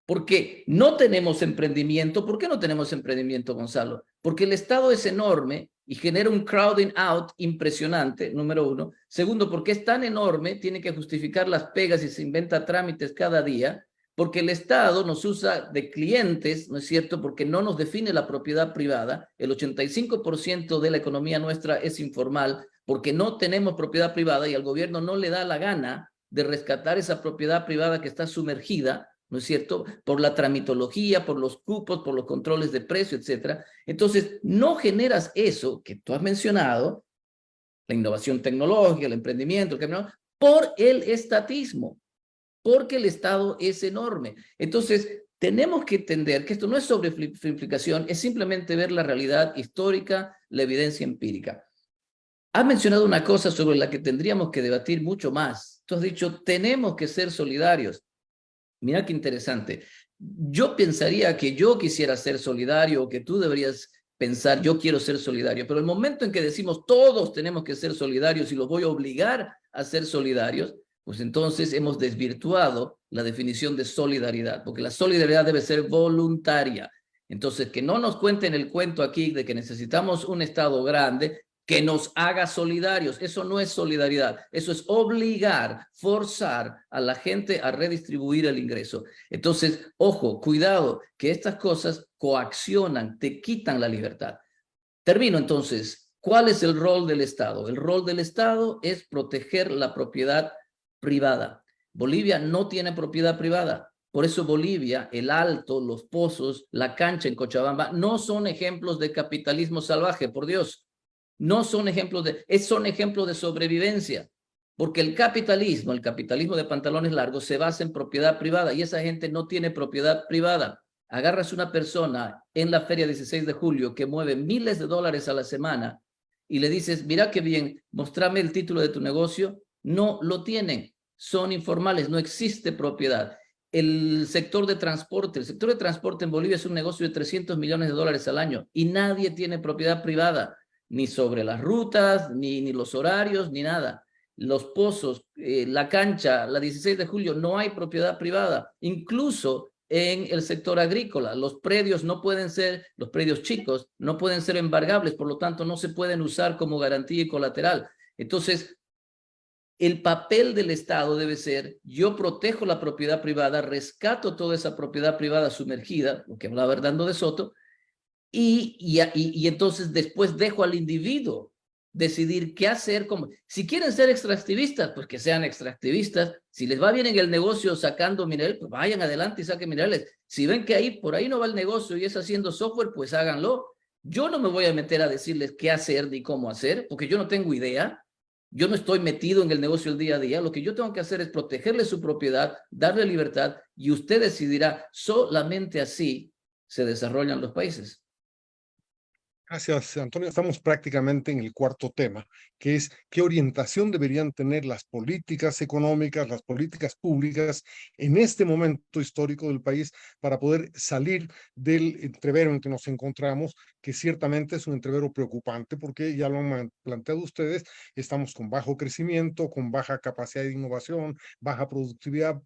Porque no tenemos emprendimiento. ¿Por qué no tenemos emprendimiento, Gonzalo? Porque el Estado es enorme y genera un crowding out impresionante, número uno. Segundo, porque es tan enorme, tiene que justificar las pegas y se inventa trámites cada día, porque el Estado nos usa de clientes, ¿no es cierto? Porque no nos define la propiedad privada. El 85% de la economía nuestra es informal, porque no tenemos propiedad privada y al gobierno no le da la gana de rescatar esa propiedad privada que está sumergida, ¿no es cierto? Por la tramitología, por los cupos, por los controles de precio, etcétera. Entonces, no generas eso que tú has mencionado, la innovación tecnológica, el emprendimiento, por el estatismo, porque el Estado es enorme. Entonces, tenemos que entender que esto no es sobresimplificación, es simplemente ver la realidad histórica, la evidencia empírica. Has mencionado una cosa sobre la que tendríamos que debatir mucho más. Tú has dicho, tenemos que ser solidarios. Mira qué interesante. Yo pensaría que yo quisiera ser solidario o que tú deberías pensar, yo quiero ser solidario, pero el momento en que decimos todos tenemos que ser solidarios y los voy a obligar a ser solidarios, pues entonces hemos desvirtuado la definición de solidaridad, porque la solidaridad debe ser voluntaria. Entonces, que no nos cuenten el cuento aquí de que necesitamos un Estado grande que nos haga solidarios. Eso no es solidaridad, eso es obligar, forzar a la gente a redistribuir el ingreso. Entonces, ojo, cuidado, que estas cosas coaccionan, te quitan la libertad. Termino entonces. ¿Cuál es el rol del Estado? El rol del Estado es proteger la propiedad privada. Bolivia no tiene propiedad privada. Por eso Bolivia, el Alto, los pozos, la cancha en Cochabamba, no son ejemplos de capitalismo salvaje, por Dios. No son ejemplos son ejemplos de sobrevivencia. Porque el capitalismo de pantalones largos, se basa en propiedad privada y esa gente no tiene propiedad privada. Agarras una persona en la feria 16 de julio que mueve miles de dólares a la semana y le dices, mira qué bien, mostrame el título de tu negocio. No lo tienen, son informales, no existe propiedad. El sector de transporte en Bolivia es un negocio de 300 millones de dólares al año y nadie tiene propiedad privada, ni sobre las rutas, ni los horarios, ni nada. Los pozos, la cancha, la 16 de julio, no hay propiedad privada. Incluso en el sector agrícola, los predios chicos, no pueden ser embargables, por lo tanto no se pueden usar como garantía y colateral. Entonces, el papel del Estado debe ser, yo protejo la propiedad privada, rescato toda esa propiedad privada sumergida, lo que hablaba Hernando de Soto, y entonces después dejo al individuo decidir qué hacer. Si quieren ser extractivistas, pues que sean extractivistas. Si les va bien en el negocio sacando minerales, pues vayan adelante y saquen minerales. Si ven que por ahí no va el negocio y es haciendo software, pues háganlo. Yo no me voy a meter a decirles qué hacer ni cómo hacer, porque yo no tengo idea. Yo no estoy metido en el negocio el día a día. Lo que yo tengo que hacer es protegerle su propiedad, darle libertad, y usted decidirá. Solamente así se desarrollan los países. Gracias, Antonio. Estamos prácticamente en el cuarto tema, que es qué orientación deberían tener las políticas económicas, las políticas públicas en este momento histórico del país para poder salir del entrevero en que nos encontramos, que ciertamente es un entrevero preocupante porque ya lo han planteado ustedes, estamos con bajo crecimiento, con baja capacidad de innovación, baja productividad,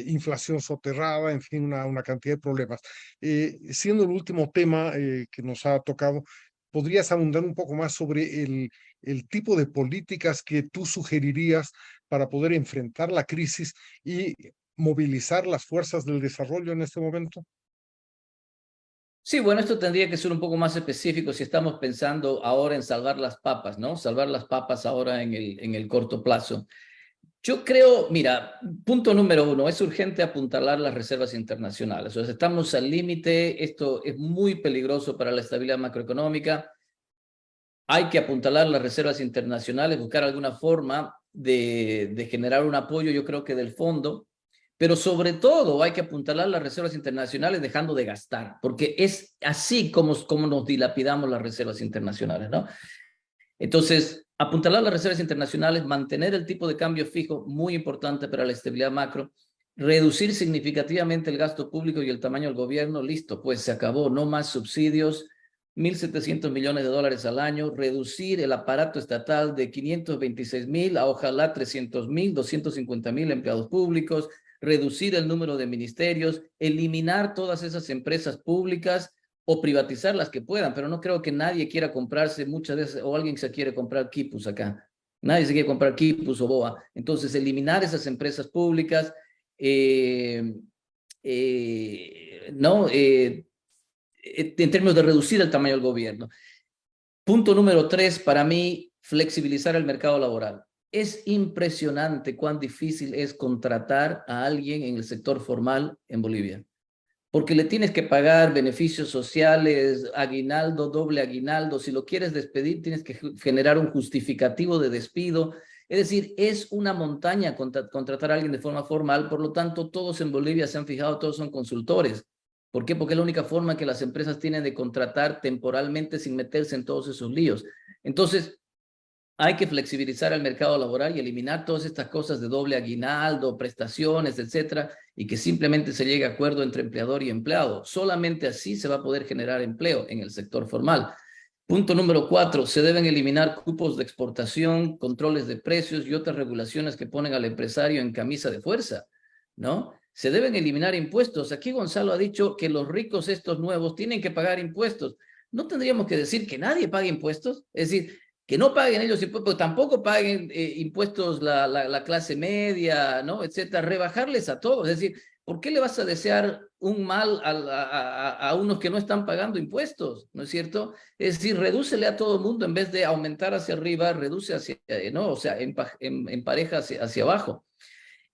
inflación soterrada, en fin, una cantidad de problemas. Siendo el último tema que nos ha tocado, ¿podrías abundar un poco más sobre el tipo de políticas que tú sugerirías para poder enfrentar la crisis y movilizar las fuerzas del desarrollo en este momento? Sí, bueno, esto tendría que ser un poco más específico si estamos pensando ahora en salvar las papas, ¿no? Salvar las papas ahora en el corto plazo. Yo creo, mira, punto número uno, es urgente apuntalar las reservas internacionales. O sea, estamos al límite, esto es muy peligroso para la estabilidad macroeconómica. Hay que apuntalar las reservas internacionales, buscar alguna forma de generar un apoyo, yo creo que del fondo, pero sobre todo hay que apuntalar las reservas internacionales dejando de gastar, porque es así como nos dilapidamos las reservas internacionales, ¿no? Entonces, apuntalar las reservas internacionales, mantener el tipo de cambio fijo, muy importante para la estabilidad macro, reducir significativamente el gasto público y el tamaño del gobierno, listo, pues se acabó, no más subsidios, 1.700 millones de dólares al año, reducir el aparato estatal de 526,000 a ojalá 300,000, 250,000 empleados públicos, reducir el número de ministerios, eliminar todas esas empresas públicas o privatizar las que puedan, pero no creo que nadie quiera comprarse muchas veces, o alguien se quiere comprar Quipus acá. Nadie se quiere comprar Quipus o BOA. Entonces, eliminar esas empresas públicas, ¿no? En términos de reducir el tamaño del gobierno. Punto número 3, para mí, flexibilizar el mercado laboral. Es impresionante cuán difícil es contratar a alguien en el sector formal en Bolivia, porque le tienes que pagar beneficios sociales, aguinaldo, doble aguinaldo. Si lo quieres despedir, tienes que generar un justificativo de despido. Es decir, es una montaña contratar a alguien de forma formal. Por lo tanto, todos en Bolivia se han fijado, todos son consultores. ¿Por qué? Porque es la única forma que las empresas tienen de contratar temporalmente sin meterse en todos esos líos. Entonces, hay que flexibilizar el mercado laboral y eliminar todas estas cosas de doble aguinaldo, prestaciones, etcétera, y que simplemente se llegue a acuerdo entre empleador y empleado. Solamente así se va a poder generar empleo en el sector formal. Punto número 4, se deben eliminar cupos de exportación, controles de precios y otras regulaciones que ponen al empresario en camisa de fuerza, ¿no? Se deben eliminar impuestos. Aquí Gonzalo ha dicho que los ricos, estos nuevos, tienen que pagar impuestos. ¿No tendríamos que decir que nadie pague impuestos? Es decir, que no paguen ellos impuestos, tampoco paguen impuestos la clase media, ¿no? Etcétera, rebajarles a todos. Es decir, ¿por qué le vas a desear un mal a unos que no están pagando impuestos? ¿No es cierto? Es decir, redúcele a todo el mundo en vez de aumentar hacia arriba, reduce hacia, ¿no? O sea, en pareja hacia abajo.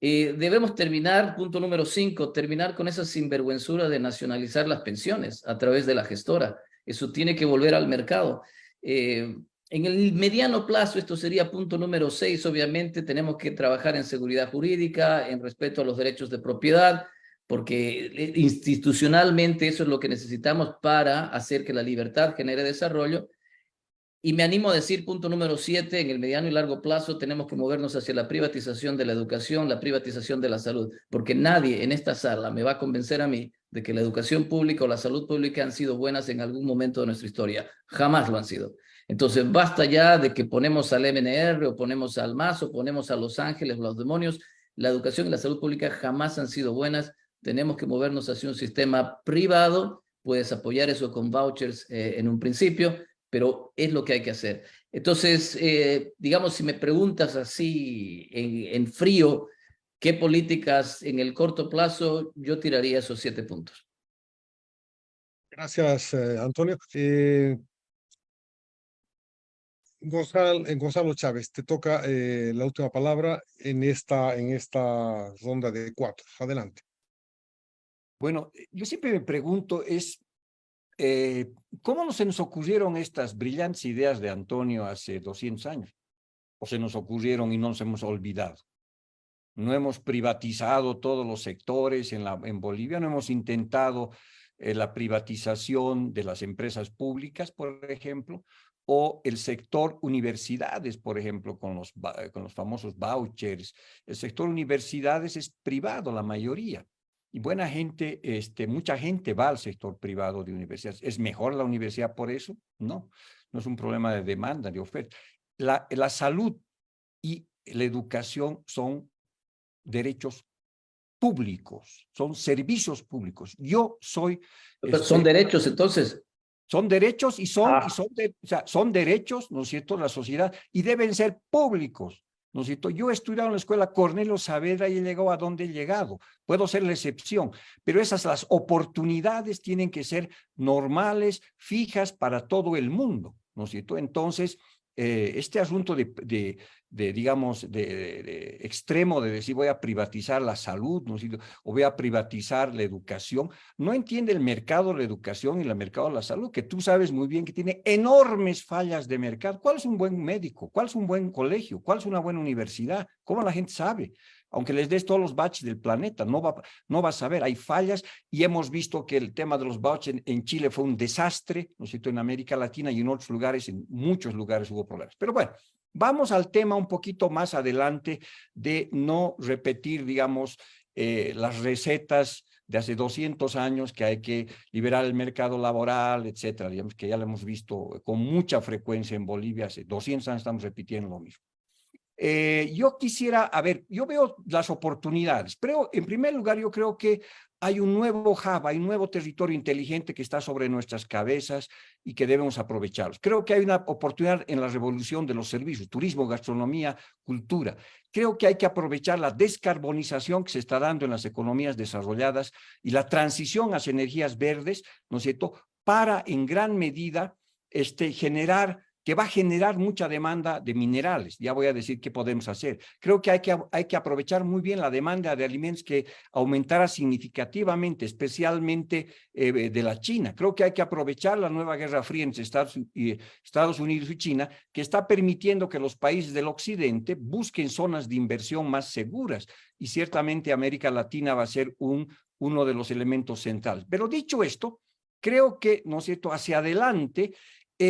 Debemos terminar, punto número 5, terminar con esa sinvergüenzura de nacionalizar las pensiones a través de la gestora. Eso tiene que volver al mercado. En el mediano plazo, esto sería punto número 6, obviamente tenemos que trabajar en seguridad jurídica, en respeto a los derechos de propiedad, porque institucionalmente eso es lo que necesitamos para hacer que la libertad genere desarrollo. Y me animo a decir, punto número 7, en el mediano y largo plazo tenemos que movernos hacia la privatización de la educación, la privatización de la salud, porque nadie en esta sala me va a convencer a mí de que la educación pública o la salud pública han sido buenas en algún momento de nuestra historia. Jamás lo han sido. Entonces, basta ya de que ponemos al MNR o ponemos al MAS o ponemos a Los Ángeles o a los demonios. La educación y la salud pública jamás han sido buenas. Tenemos que movernos hacia un sistema privado. Puedes apoyar eso con vouchers en un principio, pero es lo que hay que hacer. Entonces, digamos, si me preguntas así en frío, ¿qué políticas en el corto plazo? Yo tiraría esos 7 puntos. Gracias, Antonio. Gonzalo Chávez, te toca la última palabra en esta ronda de 4. Adelante. Bueno, yo siempre me pregunto ¿cómo no se nos ocurrieron estas brillantes ideas de Antonio hace 200 años? o se nos ocurrieron y no nos hemos olvidado. No hemos privatizado todos los sectores en Bolivia, no hemos intentado la privatización de las empresas públicas, por ejemplo, o el sector universidades, por ejemplo, con los famosos vouchers. El sector universidades es privado, la mayoría. Y buena gente, mucha gente va al sector privado de universidades. ¿Es mejor la universidad por eso? No, no es un problema de demanda, de oferta. La salud y la educación son derechos públicos, son servicios públicos. Yo soy... Son derechos, entonces. Son derechos y son derechos, ¿no es cierto?, de la sociedad y deben ser públicos, ¿no es cierto? Yo he estudiado en la escuela Cornelio Saavedra y he llegado a donde he llegado. Puedo ser la excepción, pero las oportunidades tienen que ser normales, fijas para todo el mundo, ¿no es cierto? Entonces, este asunto digamos, de extremo de decir voy a privatizar la salud, ¿no? O voy a privatizar la educación, no entiende el mercado de la educación y el mercado de la salud, que tú sabes muy bien que tiene enormes fallas de mercado. ¿Cuál es un buen médico? ¿Cuál es un buen colegio? ¿Cuál es una buena universidad? ¿Cómo la gente sabe? Aunque les des todos los baches del planeta, no va a saber, hay fallas y hemos visto que el tema de los baches en Chile fue un desastre, ¿no es cierto?, en América Latina y en otros lugares, en muchos lugares hubo problemas. Pero bueno, vamos al tema un poquito más adelante de no repetir, digamos, las recetas de hace 200 años que hay que liberar el mercado laboral, etcétera, digamos que ya lo hemos visto con mucha frecuencia en Bolivia, hace 200 años estamos repitiendo lo mismo. Yo quisiera, yo veo las oportunidades, pero en primer lugar yo creo que hay un nuevo hub, hay un nuevo territorio inteligente que está sobre nuestras cabezas y que debemos aprovecharlos. Creo que hay una oportunidad en la revolución de los servicios, turismo, gastronomía, cultura. Creo que hay que aprovechar la descarbonización que se está dando en las economías desarrolladas y la transición hacia energías verdes, ¿no es cierto?, para en gran medida que va a generar mucha demanda de minerales. Ya voy a decir qué podemos hacer. Creo que hay que aprovechar muy bien la demanda de alimentos que aumentará significativamente, especialmente de la China. Creo que hay que aprovechar la nueva guerra fría entre Estados Unidos y China, que está permitiendo que los países del occidente busquen zonas de inversión más seguras. Y ciertamente América Latina va a ser uno de los elementos centrales. Pero dicho esto, creo que, ¿no es cierto?, hacia adelante,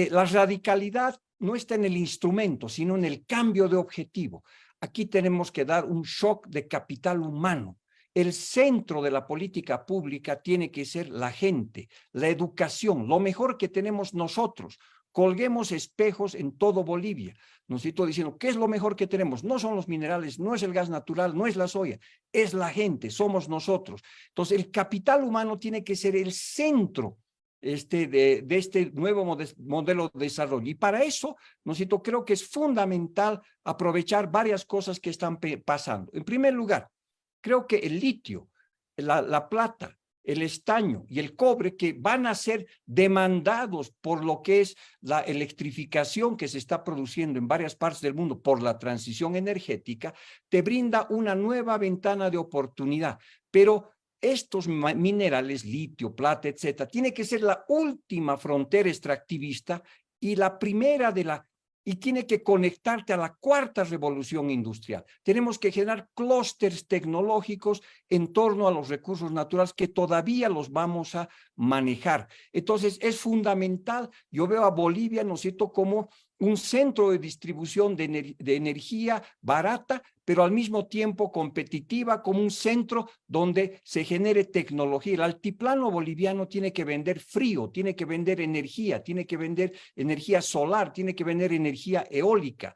la radicalidad no está en el instrumento, sino en el cambio de objetivo. Aquí tenemos que dar un shock de capital humano. El centro de la política pública tiene que ser la gente, la educación, lo mejor que tenemos nosotros. Colguemos espejos en todo Bolivia. Nos estoy diciendo, ¿qué es lo mejor que tenemos? No son los minerales, no es el gas natural, no es la soya, es la gente, somos nosotros. Entonces, el capital humano tiene que ser el centro de este nuevo modelo de desarrollo. Y para eso, ¿no es cierto?, creo que es fundamental aprovechar varias cosas que están pasando. En primer lugar, creo que el litio, la plata, el estaño y el cobre, que van a ser demandados por lo que es la electrificación que se está produciendo en varias partes del mundo por la transición energética, te brinda una nueva ventana de oportunidad. Pero estos minerales, litio, plata, etcétera, tiene que ser la última frontera extractivista y la primera y tiene que conectarte a la cuarta revolución industrial. Tenemos que generar clústeres tecnológicos en torno a los recursos naturales que todavía los vamos a manejar. Entonces, es fundamental. Yo veo a Bolivia, ¿no es cierto?, como un centro de distribución de energía barata, pero al mismo tiempo competitiva, como un centro donde se genere tecnología. El altiplano boliviano tiene que vender frío, tiene que vender energía, tiene que vender energía solar, tiene que vender energía eólica.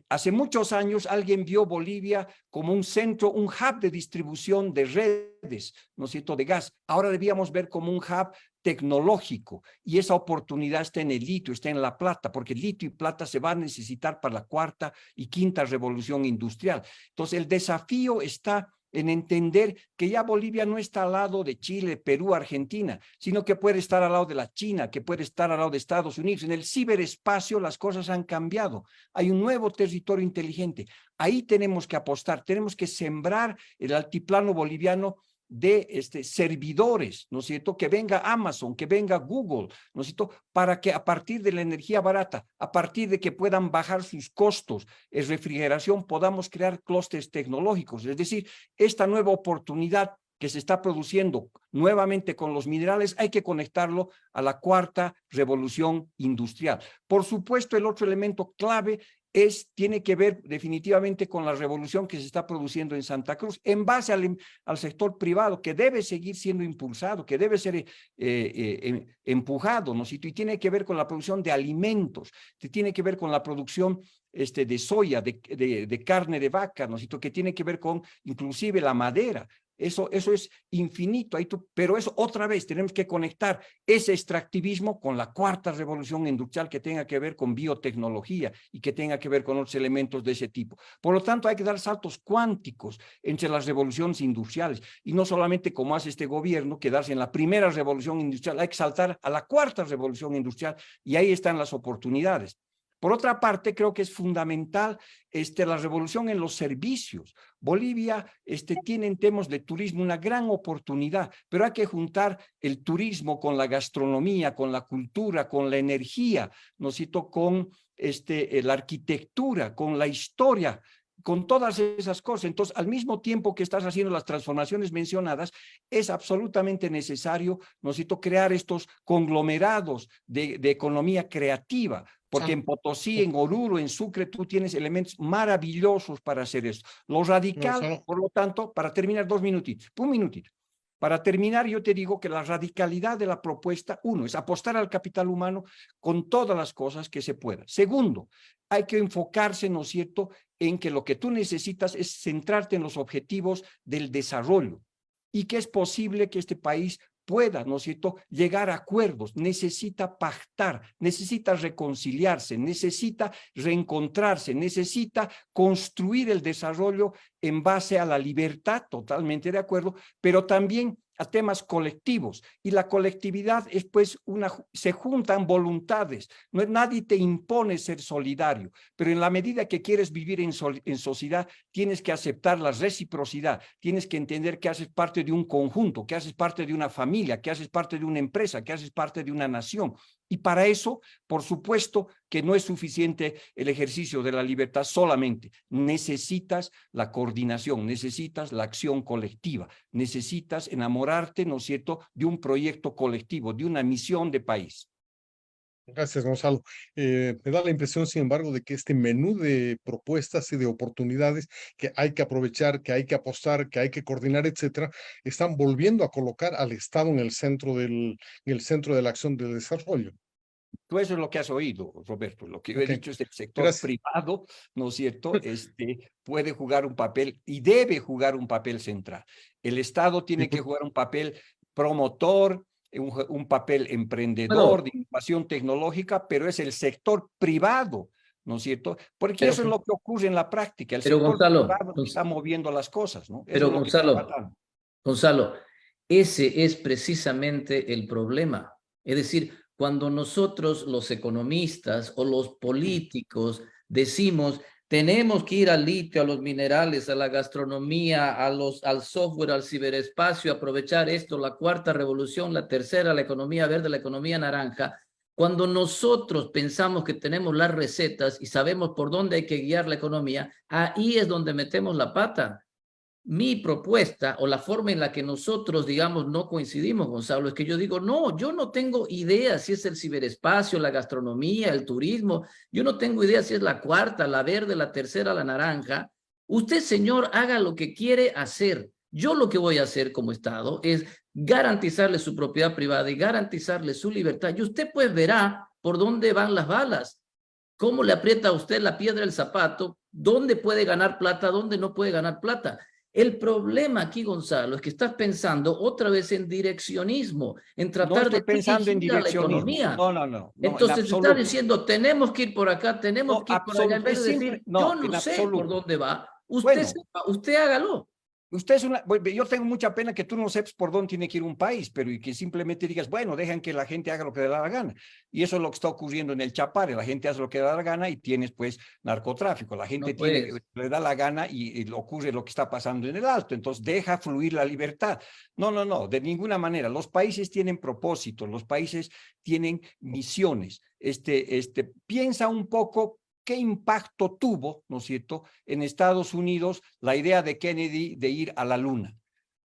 Hace muchos años alguien vio Bolivia como un centro, un hub de distribución de redes, ¿no es cierto?, de gas. Ahora debíamos ver como un hub tecnológico, y esa oportunidad está en el litio, está en la plata, porque el litio y plata se va a necesitar para la cuarta y quinta revolución industrial. Entonces, el desafío está en entender que ya Bolivia no está al lado de Chile, Perú, Argentina, sino que puede estar al lado de la China, que puede estar al lado de Estados Unidos. En el ciberespacio las cosas han cambiado. Hay un nuevo territorio inteligente. Ahí tenemos que apostar, tenemos que sembrar el altiplano boliviano de servidores, ¿no es cierto? Que venga Amazon, que venga Google, ¿no es cierto? Para que a partir de la energía barata, a partir de que puedan bajar sus costos en refrigeración, podamos crear clústeres tecnológicos. Es decir, esta nueva oportunidad que se está produciendo nuevamente con los minerales, hay que conectarlo a la cuarta revolución industrial. Por supuesto, el otro elemento clave tiene que ver definitivamente con la revolución que se está produciendo en Santa Cruz, en base al sector privado, que debe seguir siendo impulsado, que debe ser empujado, ¿no? Y tiene que ver con la producción de alimentos, tiene que ver con la producción de soya, de carne de vaca, ¿no? Que tiene que ver con inclusive la madera. Eso es infinito, pero eso otra vez tenemos que conectar ese extractivismo con la cuarta revolución industrial que tenga que ver con biotecnología y que tenga que ver con otros elementos de ese tipo. Por lo tanto, hay que dar saltos cuánticos entre las revoluciones industriales y no solamente como hace este gobierno, quedarse en la primera revolución industrial, hay que saltar a la cuarta revolución industrial y ahí están las oportunidades. Por otra parte, creo que es fundamental la revolución en los servicios. Bolivia tiene en temas de turismo una gran oportunidad, pero hay que juntar el turismo con la gastronomía, con la cultura, con la energía, ¿no es cierto? Con la arquitectura, con la historia, con todas esas cosas. Entonces, al mismo tiempo que estás haciendo las transformaciones mencionadas, es absolutamente necesario, ¿no es cierto?, crear estos conglomerados de economía creativa, porque en Potosí, en Oruro, en Sucre, tú tienes elementos maravillosos para hacer esto. Lo radical, por lo tanto, para terminar, un minutito. Para terminar, yo te digo que la radicalidad de la propuesta, uno, es apostar al capital humano con todas las cosas que se pueda. Segundo, hay que enfocarse, ¿no es cierto?, en que lo que tú necesitas es centrarte en los objetivos del desarrollo y que es posible que este país pueda, ¿no es cierto?, llegar a acuerdos, necesita pactar, necesita reconciliarse, necesita reencontrarse, necesita construir el desarrollo en base a la libertad, totalmente de acuerdo, pero también a temas colectivos, y la colectividad es pues se juntan voluntades, nadie te impone ser solidario, pero en la medida que quieres vivir en sociedad, tienes que aceptar la reciprocidad, tienes que entender que haces parte de un conjunto, que haces parte de una familia, que haces parte de una empresa, que haces parte de una nación, y para eso, por supuesto, que no es suficiente el ejercicio de la libertad solamente, necesitas la coordinación, necesitas la acción colectiva, necesitas enamorarte, ¿no es cierto?, de un proyecto colectivo, de una misión de país. Gracias, Gonzalo. Me da la impresión, sin embargo, de que este menú de propuestas y de oportunidades que hay que aprovechar, que hay que apostar, que hay que coordinar, etcétera, están volviendo a colocar al Estado en el centro de la acción de desarrollo. Tú eso es lo que has oído, Roberto. Lo que yo he dicho es que el sector Gracias. privado, ¿no es cierto?, puede jugar un papel y debe jugar un papel central. El Estado tiene que jugar un papel promotor, un papel emprendedor, de innovación tecnológica, pero es el sector privado, ¿no es cierto? Porque eso es lo que ocurre en la práctica. El sector privado está moviendo las cosas, ¿no? Pero Gonzalo, ese es precisamente el problema. Es decir, cuando nosotros los economistas o los políticos decimos tenemos que ir al litio, a los minerales, a la gastronomía, al software, al ciberespacio, aprovechar esto, la cuarta revolución, la tercera, la economía verde, la economía naranja, cuando nosotros pensamos que tenemos las recetas y sabemos por dónde hay que guiar la economía, ahí es donde metemos la pata. Mi propuesta o la forma en la que nosotros, digamos, no coincidimos, Gonzalo, es que yo digo, no, yo no tengo idea si es el ciberespacio, la gastronomía, el turismo, yo no tengo idea si es la cuarta, la verde, la tercera, la naranja. Usted, señor, haga lo que quiere hacer. Yo lo que voy a hacer como Estado es garantizarle su propiedad privada y garantizarle su libertad. Y usted pues verá por dónde van las balas. ¿Cómo le aprieta a usted la piedra al zapato? ¿Dónde puede ganar plata? ¿Dónde no puede ganar plata? El problema aquí, Gonzalo, es que estás pensando otra vez en direccionismo, en tratar de pensando en direccionismo. La economía. No. Entonces está diciendo, tenemos que ir por acá, tenemos que ir por allá. En vez de decir, yo no sé por dónde va, usted hágalo. Usted es yo tengo mucha pena que tú no sepas por dónde tiene que ir un país, pero y que simplemente digas, bueno, dejan que la gente haga lo que le da la gana. Y eso es lo que está ocurriendo en el Chapare. La gente hace lo que le da la gana y tienes pues narcotráfico. La gente No le da la gana y ocurre lo que está pasando en el Alto. Entonces deja fluir la libertad. No, de ninguna manera. Los países tienen propósitos, los países tienen misiones. Piensa un poco qué impacto tuvo, ¿no es cierto?, en Estados Unidos la idea de Kennedy de ir a la Luna.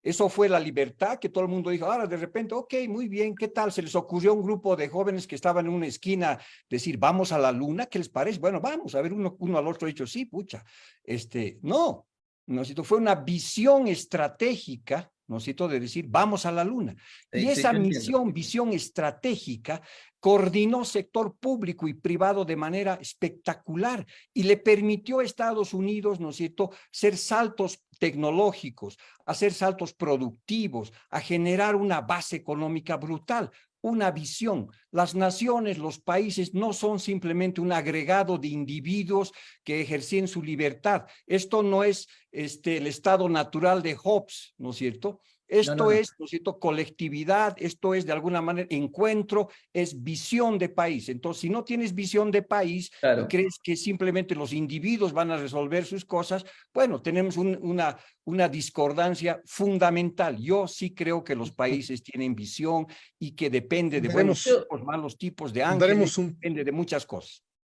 Eso fue la libertad que todo el mundo dijo, ahora de repente, ok, muy bien, ¿qué tal? Se les ocurrió a un grupo de jóvenes que estaban en una esquina decir, vamos a la Luna, ¿qué les parece? Bueno, vamos, a ver, uno al otro ha dicho, sí, pucha, ¿no es cierto? Fue una visión estratégica, ¿no es cierto?, de decir, vamos a la Luna. Y esa visión estratégica coordinó sector público y privado de manera espectacular y le permitió a Estados Unidos, ¿no es cierto?, hacer saltos tecnológicos, hacer saltos productivos, a generar una base económica brutal, una visión. Las naciones, los países no son simplemente un agregado de individuos que ejercen su libertad. Esto no es el estado natural de Hobbes, ¿no es cierto? Esto es, ¿no es cierto?, colectividad, esto es de alguna manera encuentro, es visión de país. Entonces, si no tienes visión de país y crees que simplemente los individuos van a resolver sus cosas, bueno, tenemos una discordancia fundamental. Yo sí creo que los países tienen visión y que depende de buenos tipos, malos tipos, de ángeles, depende de muchas cosas.